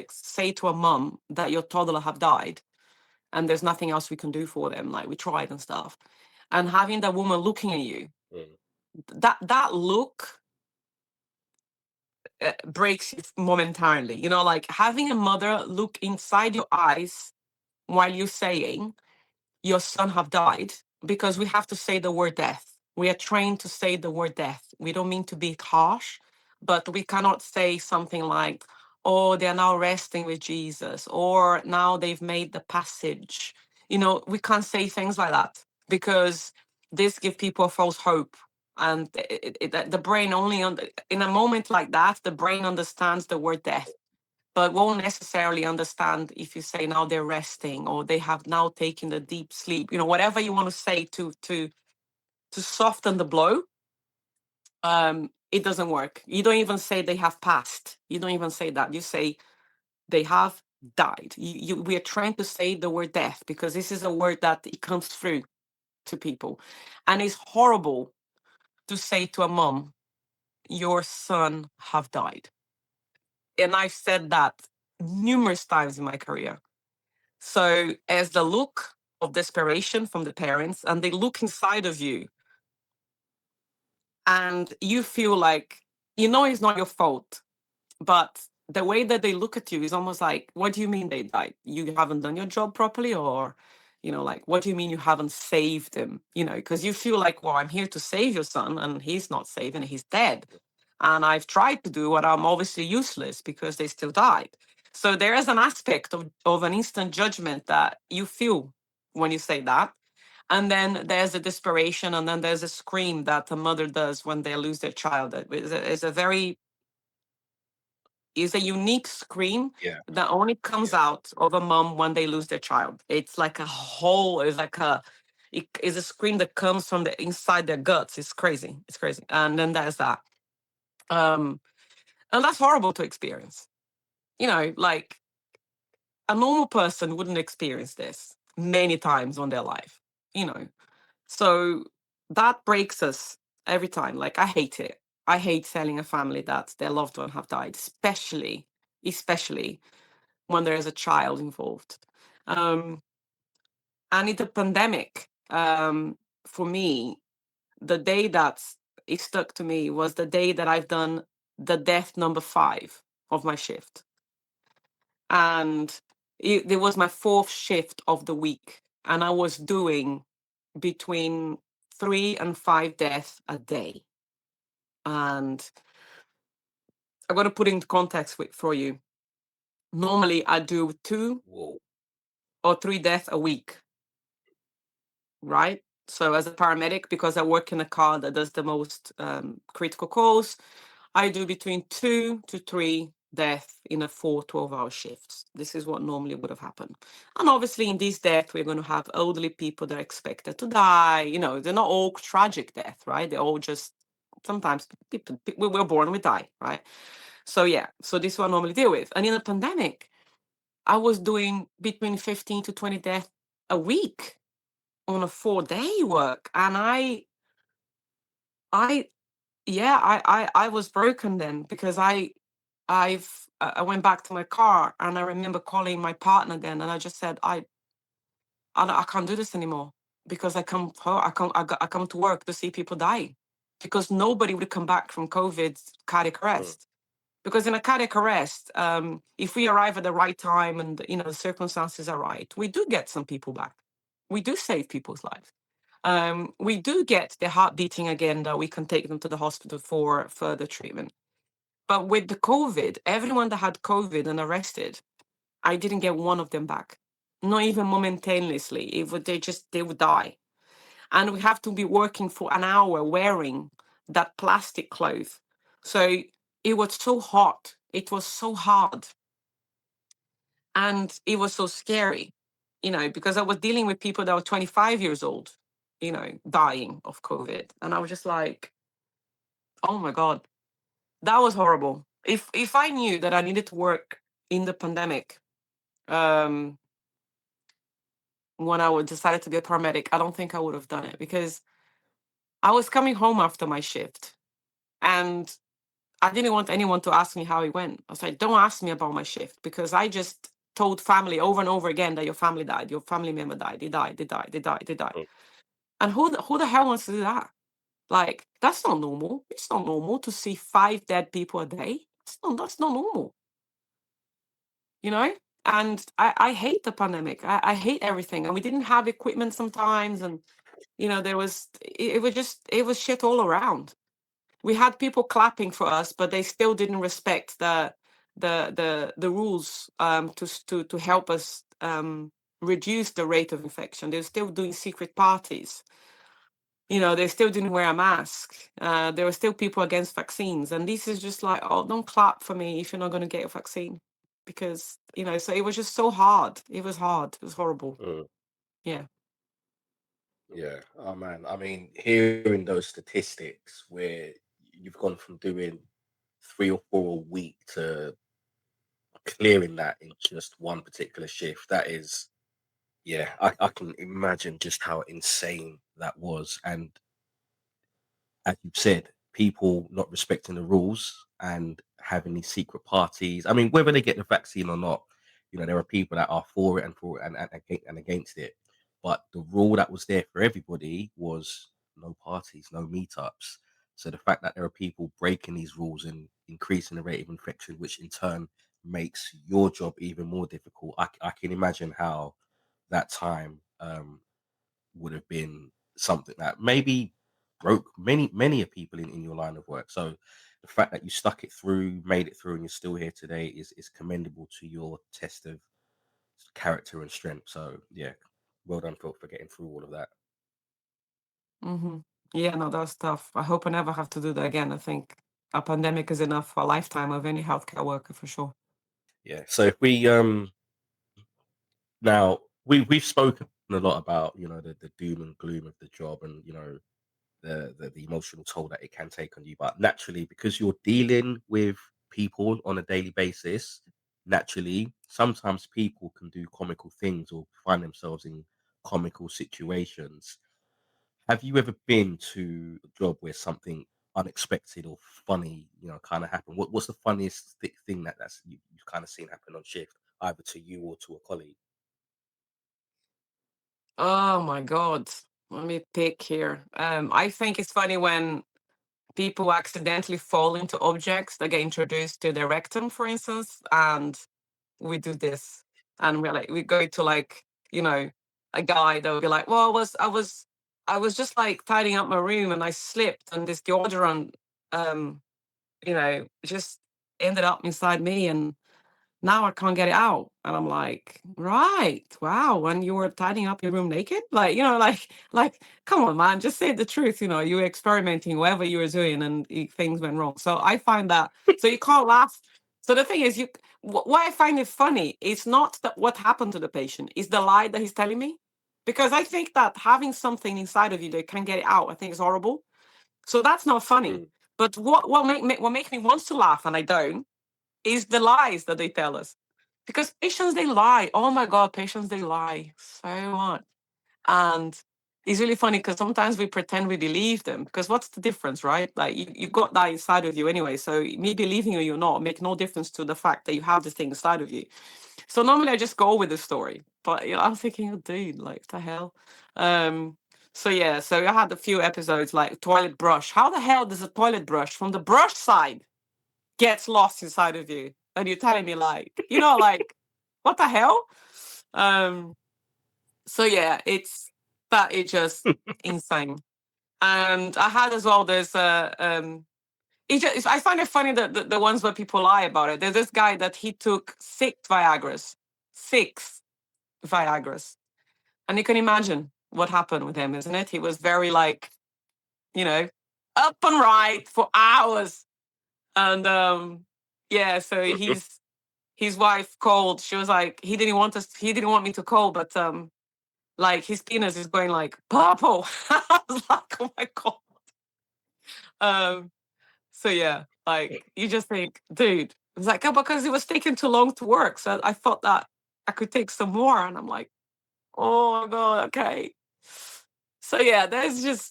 say to a mum that your toddler have died and there's nothing else we can do for them, like we tried and stuff, and having that woman looking at you, mm, that look breaks you momentarily. Like having a mother look inside your eyes while you're saying your son have died, because we have to say the word death. We are trained to say the word death. We don't mean to be harsh, but we cannot say something like, oh, they're now resting with Jesus, or now they've made the passage. We can't say things like that because this gives people a false hope. And the brain in a moment like that, the brain understands the word death but won't necessarily understand if you say now they're resting or they have now taken the deep sleep. Whatever you want to say to soften the blow. It doesn't work. You don't even say they have passed. You don't even say that. You say they have died. We are trying to say the word death because this is a word that it comes through to people, and it's horrible to say to a mom, "Your son have died," and I've said that numerous times in my career. So, as the look of desperation from the parents, and they look inside of you, and you feel like, it's not your fault, but the way that they look at you is almost like, what do you mean they died? You haven't done your job properly? Or, like, what do you mean you haven't saved him? Because you feel like, well, I'm here to save your son, and he's not saved and he's dead. And I've tried to do what I'm obviously useless because they still died. So there is an aspect of an instant judgment that you feel when you say that. And then there's a desperation, and then there's a scream that a mother does when they lose their child. It's a unique scream yeah, that only comes yeah. out of a mom when they lose their child. It's like it is a scream that comes from the inside their guts. It's crazy. It's crazy. And then there's that. Um, and that's horrible to experience. Like a normal person wouldn't experience this many times on their life, you know. So that breaks us every time. Like I hate it. I hate telling a family that their loved one have died, especially when there is a child involved. Um, and in the pandemic, for me, the day that it stuck to me was the day that I've done the death number 5 of my shift. And it was my 4th shift of the week. And I was doing between 3 and 5 deaths a day. And I'm going to put into context for you. Normally, I do 2 Whoa. or 3 deaths a week, right? So, as a paramedic, because I work in a car that does the most critical calls, I do between 2 to 3 deaths in a 4 12-hour shifts. This is what normally would have happened. And obviously, in these deaths, we're going to have elderly people that are expected to die. They're not all tragic death, right? They're all just sometimes people, we're born, we die, right? So, yeah, so this is what I normally deal with. And in the pandemic, I was doing between 15 to 20 deaths a week on a 4-day work. And I, yeah, I was broken then because I went back to my car and I remember calling my partner then and I just said I can't do this anymore because I come to work to see people die because nobody would come back from COVID cardiac Mm. arrest. Because in a cardiac arrest, if we arrive at the right time and the circumstances are right, we do get some people back. We do save people's lives. We do get their heart beating again that we can take them to the hospital for further treatment. But with the COVID, everyone that had COVID and arrested, I didn't get one of them back. Not even momentaneously. They would die. And we have to be working for an hour wearing that plastic cloth. So it was so hot. It was so hard. And it was so scary, because I was dealing with people that were 25 years old, dying of COVID. And I was just like, oh my God, that was horrible. If I knew that I needed to work in the pandemic, um, when I would decided to be a paramedic, I don't think I would have done it because I was coming home after my shift and I didn't want anyone to ask me how it went. I was like, don't ask me about my shift because I just told family over and over again that your family died, your family member died, they died, they died, they died, they died. Mm. And who the hell wants to do that? Like, that's not normal. It's not normal to see 5 dead people a day. That's not normal, you know? And I hate the pandemic. I hate everything. And we didn't have equipment sometimes. And, it was shit all around. We had people clapping for us, but they still didn't respect the rules to help us reduce the rate of infection. They're still doing secret parties. They still didn't wear a mask. There were still people against vaccines, and this is just like, oh, don't clap for me if you're not going to get a vaccine, because So it was just so hard. It was hard. It was horrible. Mm. Yeah. Yeah. Oh man. I mean, hearing those statistics where you've gone from doing 3 or 4 a week to clearing that in just one particular shift, that is, yeah, I can imagine just how insane that was. And as you said, people not respecting the rules and having these secret parties. I mean, whether they get the vaccine or not, there are people that are for it and and against it. But the rule that was there for everybody was no parties, no meetups. So the fact that there are people breaking these rules and increasing the rate of infection, which in turn makes your job even more difficult. I can imagine how that time would have been something that maybe broke many of people in your line of work. So the fact that you stuck it through, made it through, and you're still here today is commendable to your test of character and strength. So yeah, well done for getting through all of that. hmm Yeah, no, that's tough. I hope I never have to do that again. I think a pandemic is enough for a lifetime of any healthcare worker for sure. Yeah. So if we now we've spoken a lot about the doom and gloom of the job and the emotional toll that it can take on you. But naturally, because you're dealing with people on a daily basis, naturally, sometimes people can do comical things or find themselves in comical situations. Have you ever been to a job where something unexpected or funny, kind of happened? What's the funniest thing you've kind of seen happen on shift, either to you or to a colleague? Oh my God. Let me pick here. I think it's funny when people accidentally fall into objects that get introduced to their rectum, for instance, and we do this. And we're like, we go to like, you know, a guy that would be like, well, I was just like tidying up my room and I slipped and this deodorant, um, just ended up inside me and now I can't get it out. And I'm like, right, wow, when you were tidying up your room naked? Like, come on, man, just say the truth. You were experimenting, whatever you were doing, and things went wrong. So I find that, so you can't laugh. So the thing is, why I find it funny is not that what happened to the patient, is the lie that he's telling me. Because I think that having something inside of you that can't get it out, I think is horrible. So that's not funny. Mm, But what makes me want to laugh, and I don't, is the lies that they tell us. Because patients, they lie. Oh my God, patients, they lie so much. And it's really funny because sometimes we pretend we believe them. Because what's the difference, right? Like you got that inside of you anyway. So me believing you or you're not make no difference to the fact that you have this thing inside of you. So normally I just go with the story. But I'm thinking, oh, dude, like what the hell? Um, so yeah, so I had a few episodes like toilet brush. How the hell does a toilet brush from the brush side gets lost inside of you? And you're telling me like, like, what the hell? Um, so yeah, it's just insane. And I had as well this I find it funny that the ones where people lie about it. There's this guy that he took six Viagra's. And you can imagine what happened with him, isn't it? He was very like, you know, up and right for hours. And yeah, so mhm. his wife called. She was like, he didn't want me to call, but like his penis is going like purple. I was like, oh my God. Um, so yeah, like you just think, dude, it's like, oh, because it was taking too long to work. So I thought that I could take some more. And I'm like, oh my God, okay. So yeah, there's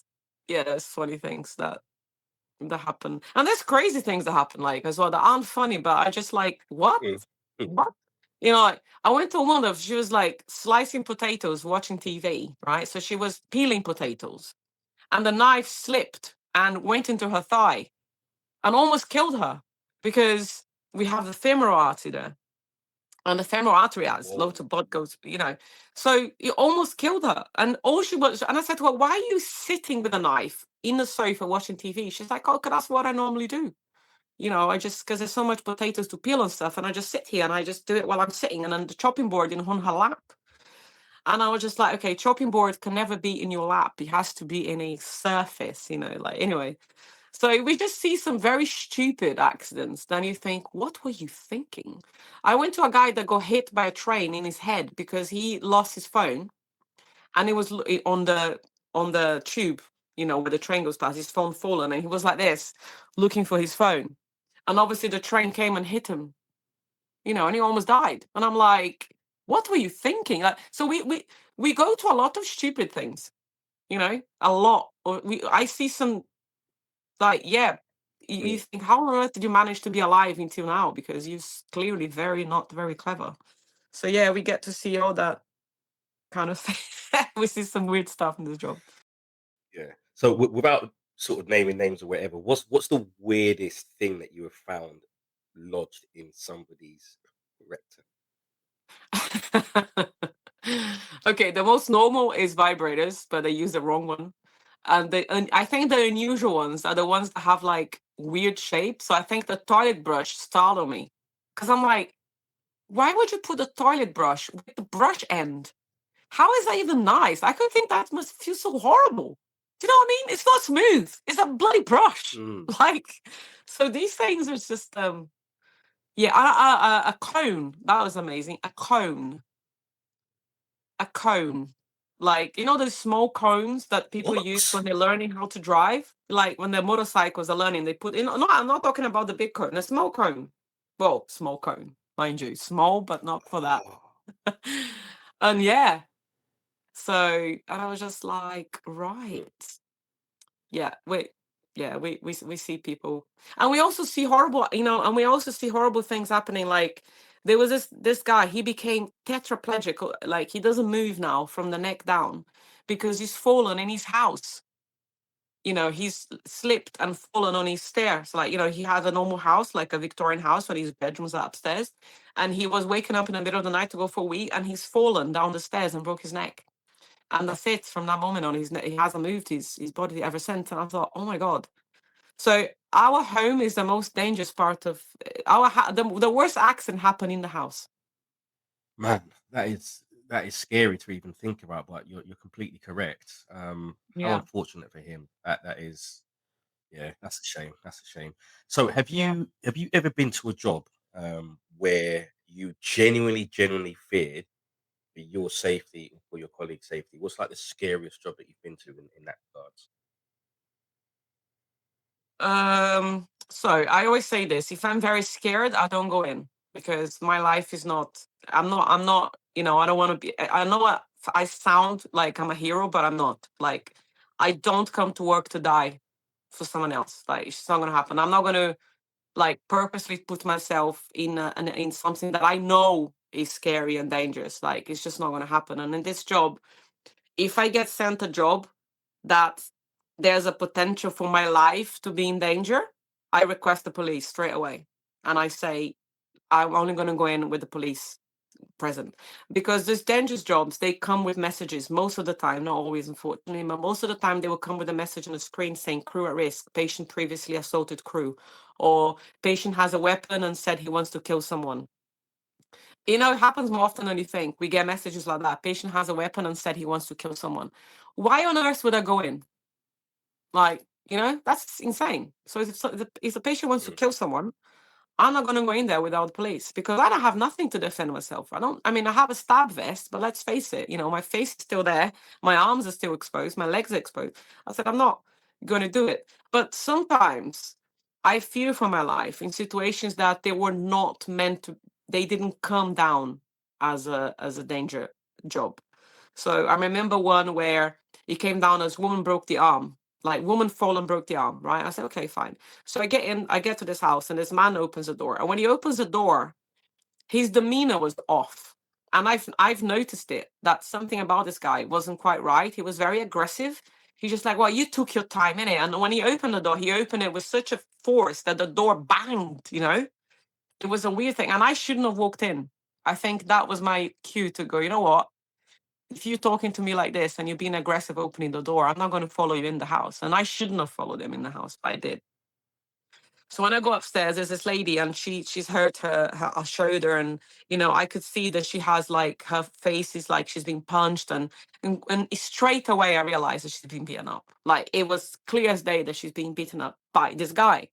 funny things that happen. And there's crazy things that happen like as well that aren't funny, but I just like, what? Mm, mm. What? Like, I went to one of, she was like slicing potatoes, watching TV, right? So she was peeling potatoes and the knife slipped and went into her thigh and almost killed her because we have the femoral artery there. And the femoral artery has Whoa. loads of blood goes, So it almost killed her. And all she was, and I said to her, why are you sitting with a knife in the sofa watching TV? She's like, oh, 'cause that's what I normally do. I just, because there's so much potatoes to peel and stuff. And I just sit here and I just do it while I'm sitting. And then the chopping board on her lap. And I was just like, okay, chopping board can never be in your lap. It has to be in a surface, like, anyway. So we just see some very stupid accidents. Then you think, what were you thinking? I went to a guy that got hit by a train in his head because he lost his phone and it was on the tube, where the train goes past, his phone fallen, and he was like this, looking for his phone. And obviously the train came and hit him, and he almost died. And I'm like, what were you thinking? Like, so we go to a lot of stupid things, a lot. I see some, like, yeah, you Mm. think, how on earth did you manage to be alive until now? Because you're clearly very not very clever. So yeah, we get to see all that kind of thing. We see some weird stuff in this job. Yeah. So without sort of naming names or whatever, what's the weirdest thing that you have found lodged in somebody's rectum? Okay, the most normal is vibrators, but they use the wrong one. And I think the unusual ones are the ones that have like weird shapes. So I think the toilet brush startled me because I'm like, why would you put a toilet brush with the brush end? How is that even nice? I could think that must feel so horrible. Do you know what I mean? It's not smooth. It's a bloody brush. Mm. Like, so these things are just yeah. A cone, that was amazing. A cone, like those small cones that people use What? when they're learning how to drive, like when their motorcycles are learning. They put in. No, I'm not talking about the big cone. A small cone. Well, small cone. mind you, small, but not for that. Oh, And yeah, so and I was just like, right, yeah, we see people, and we also see horrible, and we also see horrible things happening. Like there was this guy, he became tetraplegic, like he doesn't move now from the neck down because he's fallen in his house. He's slipped and fallen on his stairs. Like, he had a normal house, like a Victorian house, where his bedrooms are upstairs. And he was waking up in the middle of the night to go for a wee, and he's fallen down the stairs and broke his neck. And that's it. From that moment on, he hasn't moved his body ever since. And I thought, oh my God. So our home is the most dangerous part of the worst accident happened in the house. man, that is scary to even think about, but you're completely correct. How Yeah. unfortunate for him. That is, yeah, that's a shame. That's a shame. So Yeah. have you ever been to a job where you genuinely feared for your safety or for your colleague's safety? What's like the scariest job that you've been to in that regards? So I always say this: if I'm very scared, I don't go in because my life is not. I'm not. I don't want to be. I know what I sound like. I'm a hero, but I'm not. Like, I don't come to work to die for someone else. Like, it's just not gonna happen. I'm not gonna like purposely put myself in something that I know is scary and dangerous. Like, it's just not gonna happen. And in this job, if I get sent a job that there's a potential for my life to be in danger, I request the police straight away. And I say, I'm only going to go in with the police present. Because these dangerous jobs, they come with messages most of the time, not always, unfortunately, but most of the time they will come with a message on the screen saying crew at risk, patient previously assaulted crew, or patient has a weapon and said he wants to kill someone. It happens more often than you think. We get messages like that. Patient has a weapon and said he wants to kill someone. Why on earth would I go in? Like, that's insane. So if the patient wants to Mm, kill someone, I'm not going to go in there without police because I don't have nothing to defend myself. I mean, I have a stab vest, but let's face it, my face is still there. My arms are still exposed. My legs are exposed. I said, I'm not going to do it. But sometimes I fear for my life in situations that they were not meant to, they didn't come down as a danger job. So I remember one where it came down as woman broke the arm, like woman fall and broke the arm, right? I said, okay, fine. So I get to this house and this man opens the door. And when he opens the door, his demeanor was off. And I've noticed it that something about this guy wasn't quite right. He was very aggressive. He's just like, well, you took your time in it. And when he opened the door, he opened it with such a force that the door banged. It was a weird thing. And I shouldn't have walked in. I think that was my cue to go, you know what? If you're talking to me like this and you're being aggressive opening the door, I'm not going to follow you in the house. And I shouldn't have followed him in the house, but I did. So when I go upstairs, there's this lady and she's hurt her shoulder, and I could see that she has like her face is like she's been punched, and straight away I realized that she's been beaten up. Like it was clear as day that she's being beaten up by this guy.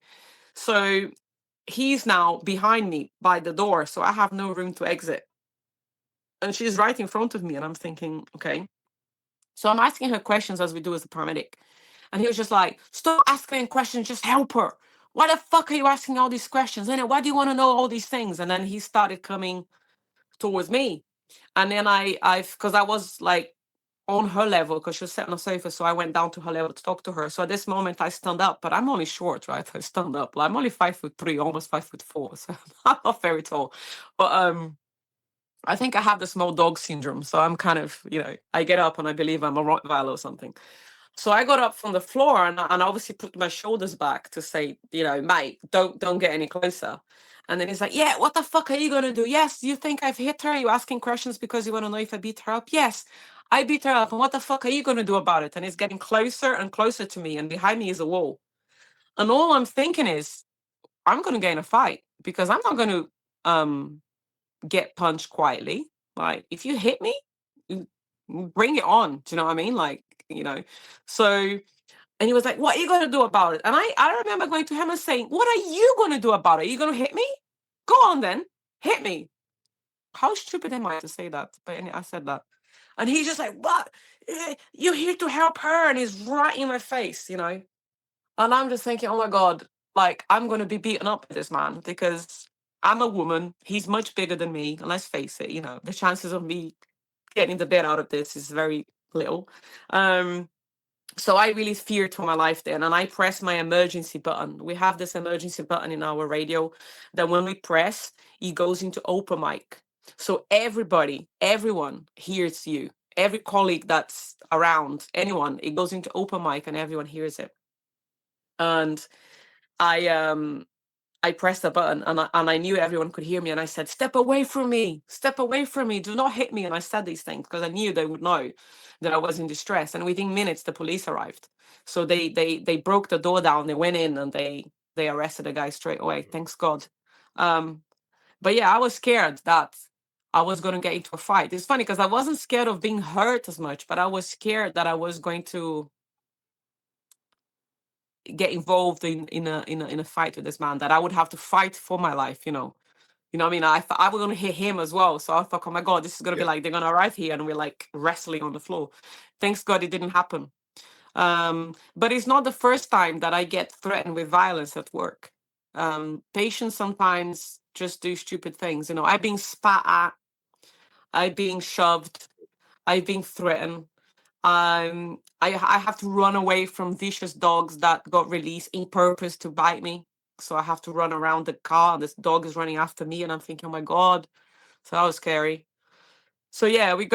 So he's now behind me by the door, so I have no room to exit. And she's right in front of me, and I'm thinking, okay. So I'm asking her questions as we do as a paramedic. And he was just like, stop asking questions, just help her. Why the fuck are you asking all these questions? And why do you want to know all these things? And then he started coming towards me. And then because I was like on her level, because she was sitting on the sofa. So I went down to her level to talk to her. So at this moment I stand up, but I'm only short, right? I stand up. Like, I'm only 5'3", almost 5'4". So I'm not very tall. But I think I have the small dog syndrome. So I'm kind of, I get up and I believe I'm a Rottweiler or something. So I got up from the floor and obviously put my shoulders back to say, mate, don't get any closer. And then he's like, yeah, what the fuck are you gonna do? Yes, you think I've hit her? You asking questions because you want to know if I beat her up? Yes, I beat her up. And what the fuck are you gonna do about it? And he's getting closer and closer to me, and behind me is a wall. And all I'm thinking is, I'm gonna get in a fight because I'm not gonna get punched quietly. Like, if you hit me, mm, bring it on. Do you know what I mean? Like, so. And he was like, what are you going to do about it? And I remember going to him and saying, what are you going to do about it? Are you going to hit me? Go on then. Hit me. How stupid am I to say that? But I said that. And he's just like, what? You're here to help her. And he's right in my face. And I'm just thinking, oh my God, like, I'm going to be beaten up by this man because I'm a woman. He's much bigger than me. And let's face it, the chances of me getting the bit out of this is very little. Um, so I really feared for my life then. And I pressed my emergency button. We have this emergency button in our radio that when we press, it goes into open mic. So everyone hears you. Every colleague that's around, anyone, it goes into open mic and everyone hears it. And I I pressed the button and I knew everyone could hear me. And I said, step away from me, step away from me, do not hit me. And I said these things because I knew they would know that I was in distress. And within minutes, the police arrived. So they broke the door down, they went in and they arrested the guy straight away. Mhm. Thanks God. Um, but yeah, I was scared that I was going to get into a fight. It's funny because I wasn't scared of being hurt as much, but I was scared that I was going to get involved in a fight with this man, that I would have to fight for my life, what I mean? I thought I was gonna hit him as well. So I thought, oh my God, this is gonna be Yeah, like they're gonna arrive here and we're like wrestling on the floor. Thanks God it didn't happen. But it's not the first time that I get threatened with violence at work. Patients sometimes just do stupid things. I've been spat at, I've been shoved, I've been threatened. I have to run away from vicious dogs that got released in purpose to bite me. So I have to run around the car, and this dog is running after me, and I'm thinking, oh my God. So that was scary. So yeah, we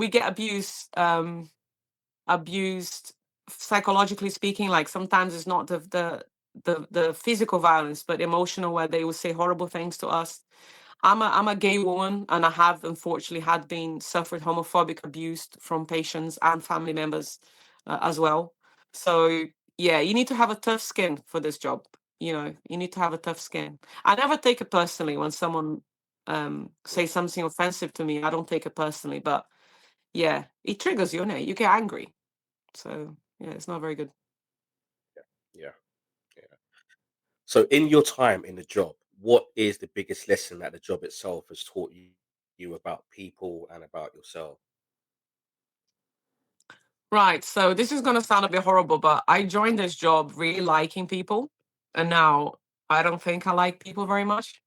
get abused psychologically speaking. Like sometimes it's not the physical violence, but emotional, where they will say horrible things to us. I'm a gay woman, and I have unfortunately had been suffered homophobic abuse from patients and family members as well. So yeah, you need to have a tough skin for this job. You need to have a tough skin. I never take it personally when someone yeah, says something offensive to me. I don't take it personally, but yeah, it triggers you, innit? You get angry. So yeah, it's not very good. yeah, yeah. So, in your time in the job, what is the biggest lesson that the job itself has taught you about people and about yourself? Right. So this is going to sound a bit horrible, but I joined this job really liking people. And now I don't think I like people very much.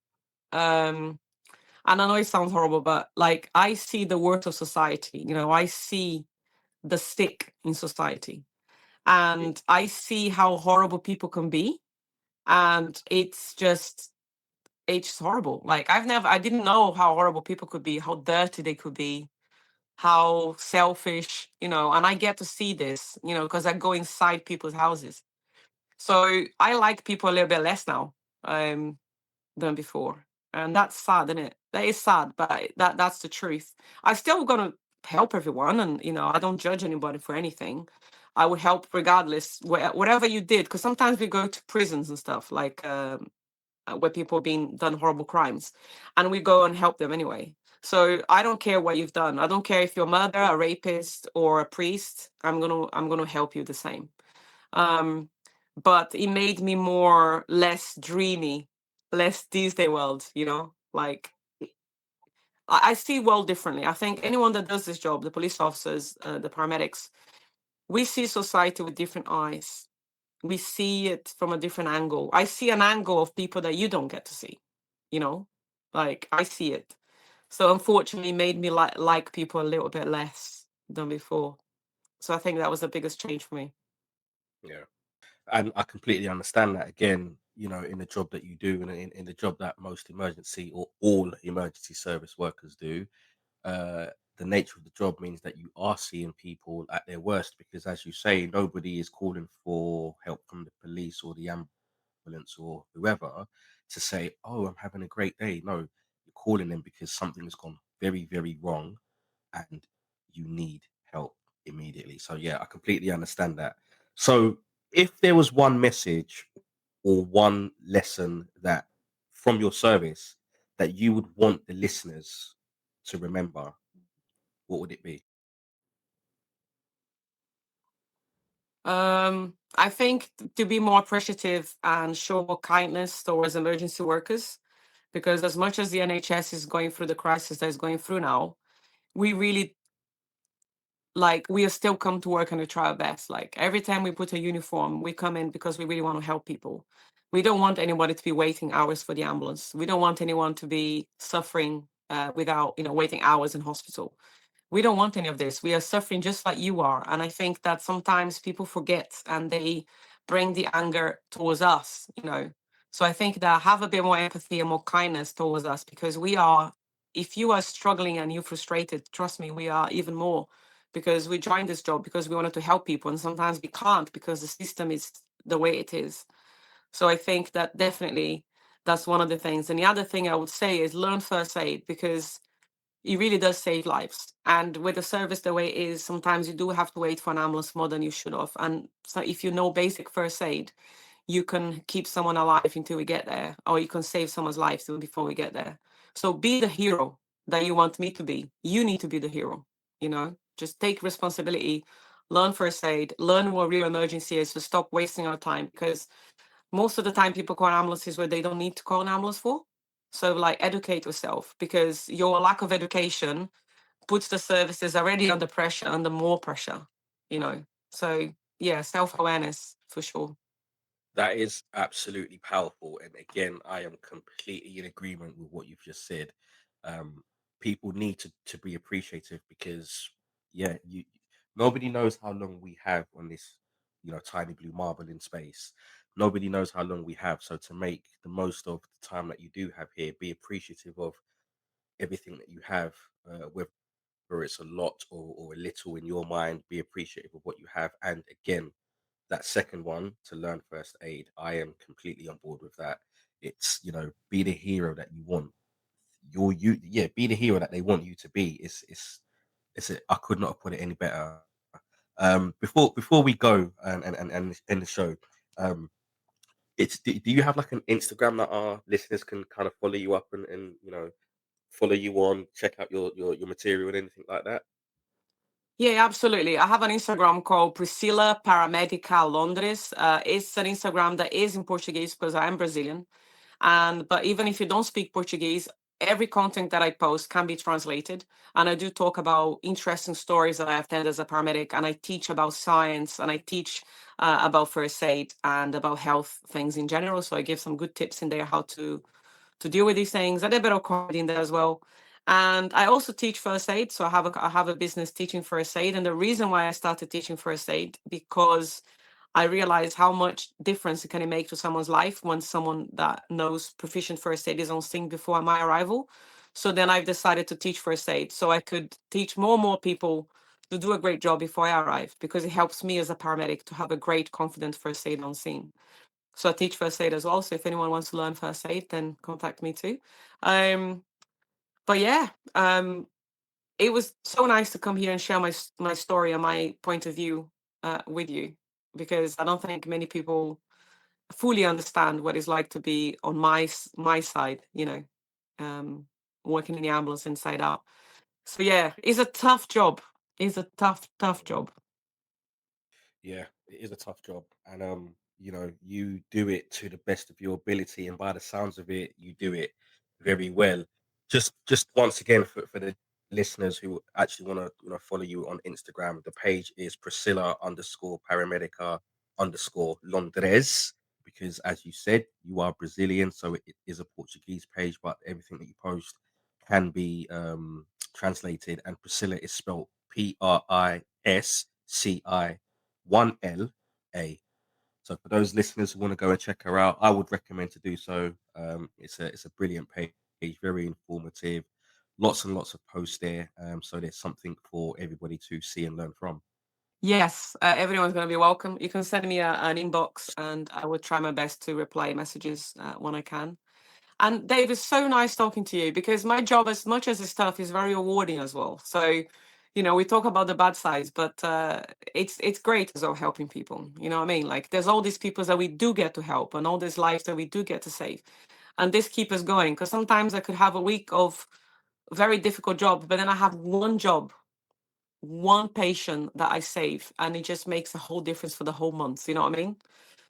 Um, and I know it sounds horrible, but like I see the worst of society. I see the sick in society Yeah, and I see how horrible people can be. And it's just horrible. Like I didn't know how horrible people could be, how dirty they could be, how selfish, and I get to see this, because I go inside people's houses. So I like people a little bit less now um, than before. And that's sad, isn't it? That is sad, but that's the truth. I still gonna help everyone, and I don't judge anybody for anything. I would help regardless, whatever you did, because sometimes we go to prisons and stuff, like where people are being done horrible crimes, and we go and help them anyway. So I don't care what you've done. I don't care if you're a murderer, a rapist, or a priest. I'm gonna help you the same. Um, but it made me more less dreamy, less Disney World. Like I see world differently. I think anyone that does this job, the police officers, the paramedics, we see society with different eyes. We see it from a different angle. I see an angle of people that you don't get to see, you know? Like I see it. So unfortunately it made me like people a little bit less than before. So I think that was the biggest change for me. yeah. And I completely understand that. Again, in the job that you do, and in the job that most emergency or all emergency service workers do, uh, the nature of the job means that you are seeing people at their worst because, as you say, nobody is calling for help from the police or the ambulance or whoever to say, "Oh, I'm having a great day." No, you're calling them because something has gone very, very wrong and you need help immediately. So, yeah, I completely understand that. So, if there was one message or one lesson that from your service that you would want the listeners to remember, what would it be? I think to be more appreciative and show more kindness towards emergency workers, because as much as the NHS is going through the crisis that is going through now, we really we are still come to work and we try our best. Like every time we put a uniform, we come in because we really want to help people. We don't want anybody to be waiting hours for the ambulance. We don't want anyone to be suffering without, waiting hours in hospital. We don't want any of this. We are suffering just like you are. And I think that sometimes people forget and they bring the anger towards us, So I think that have a bit more empathy and more kindness towards us, because we are, if you are struggling and you're frustrated, trust me, we are even more, because we joined this job because we wanted to help people. And sometimes we can't because the system is the way it is. So I think that definitely that's one of the things. And the other thing I would say is learn first aid, because it really does save lives. And with the service the way it is, sometimes you do have to wait for an ambulance more than you should have. And so if you know basic first aid, you can keep someone alive until we get there, or you can save someone's life before we get there. So be the hero that you want me to be. You need to be the hero, Just take responsibility, learn first aid, learn what real emergency is, to stop wasting our time, because most of the time people call ambulances where they don't need to call an ambulance for. So like educate yourself, because your lack of education puts the services already under pressure, under more pressure, you know. So yeah, self-awareness for sure. That is absolutely powerful. And again, I am completely in agreement with what you've just said. Um, People need to be appreciative because, yeah, nobody knows how long we have on this, tiny blue marble in space. Nobody knows how long we have. So to make the most of the time that you do have here, be appreciative of everything that you have, whether it's a lot or a little in your mind, be appreciative of what you have. And again, that second one to learn first aid, I am completely on board with that. It's, be the hero that you want. Yeah, be the hero that they want you to be. I could not have put it any better. Before we go and end the show, um, do you have like an Instagram that our listeners can kind of follow you up and follow you on, check out your material and anything like that? Yeah, absolutely. I have an Instagram called Priscilla Paramedica Londres. It's an Instagram that is in Portuguese because I am Brazilian. And but even if you don't speak Portuguese, every content that I post can be translated. And I do talk about interesting stories that I have had as a paramedic, and I teach about science, and I teach about first aid and about health things in general. So I give some good tips in there how to deal with these things. I did a bit of comedy in there as well. And I also teach first aid. So I have a business teaching first aid. And the reason why I started teaching first aid, because I realized how much difference it can make to someone's life when someone that knows proficient first aid is on scene before my arrival. So then I've decided to teach first aid so I could teach more and more people to do a great job before I arrive, because it helps me as a paramedic to have a great, confident first aid on scene. So I teach first aid as well. So if anyone wants to learn first aid, then contact me too. Um, but yeah, it was so nice to come here and share my story and my point of view with you, because I don't think many people fully understand what it's like to be on my side, um, working in the ambulance inside out. So yeah, it's a tough job. It's a tough, tough job. Yeah, it is a tough job, and you do it to the best of your ability, and by the sounds of it, you do it very well. Just once again for the listeners who actually want to follow you on Instagram, the page is Priscilla underscore paramedica underscore Londres, because as you said, you are Brazilian, so it is a Portuguese page, but everything that you post can be translated, and Priscilla is spelled Prisci1LA. So for those listeners who want to go and check her out, I would recommend to do so. It's a brilliant page, very informative, lots and lots of posts there. So there's something for everybody to see and learn from. Yes, everyone's going to be welcome. You can send me an inbox, and I will try my best to reply messages when I can. And Dave, it's so nice talking to you, because my job, as much as it's tough, is very rewarding as well. So, we talk about the bad sides, but it's great as well helping people. You know what I mean? Like there's all these people that we do get to help, and all these lives that we do get to save, and this keep us going. Because sometimes I could have a week of very difficult job, but then I have one job, one patient that I save, and it just makes a whole difference for the whole month. You know what I mean?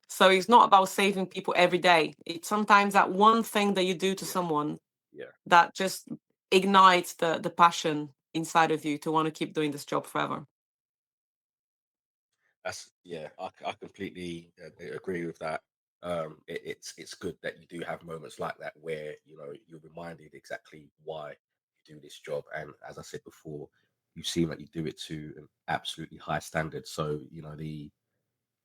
So it's not about saving people every day. It's sometimes that one thing that you do to Yeah, someone yeah, that just ignites the passion inside of you to want to keep doing this job forever. I completely agree with that. It's good that you do have moments like that where you're reminded exactly why you do this job. And as I said before, you seem like you do it to an absolutely high standard. So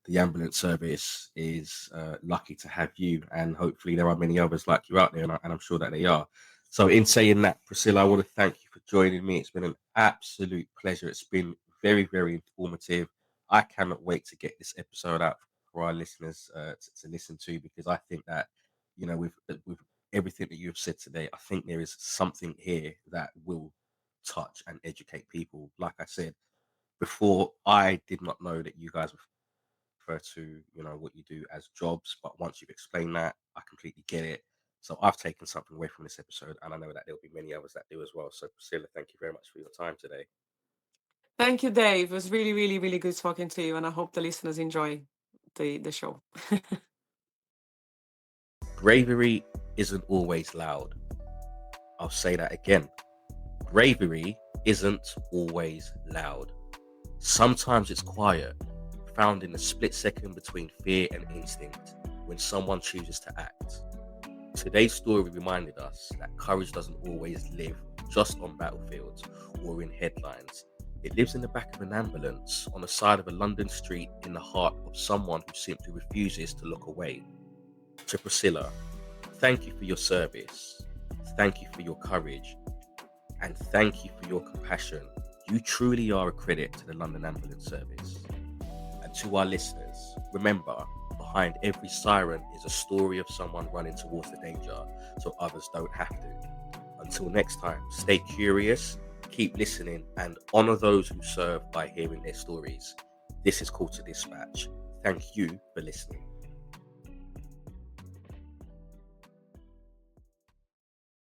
the ambulance service is lucky to have you, and hopefully there are many others like you out there, and I'm sure that they are. So, in saying that, Priscilla, I want to thank you for joining me. It's been an absolute pleasure. It's been very, very informative. I cannot wait to get this episode out for our listeners to listen to, because I think that with everything that you've said today, I think there is something here that will touch and educate people. Like I said before, I did not know that you guys were refer to what you do as jobs, but once you've explained that, I completely get it. So I've taken something away from this episode, and I know that there'll be many others that do as well. So Priscilla, thank you very much for your time today. Thank you, Dave. It was really, really, really good talking to you, and I hope the listeners enjoy the show. Bravery isn't always loud. I'll say that again. Bravery isn't always loud. Sometimes it's quiet, found in the split second between fear and instinct, when someone chooses to act. Today's story reminded us that courage doesn't always live just on battlefields or in headlines. It lives in the back of an ambulance, on the side of a London street, in the heart of someone who simply refuses to look away. To Priscilla, thank you for your service. Thank you for your courage. And thank you for your compassion. You truly are a credit to the London Ambulance Service. And to our listeners, remember, behind every siren is a story of someone running towards the danger so others don't have to. Until next time, stay curious, keep listening, and honor those who serve by hearing their stories. This is Call to Dispatch. Thank you for listening.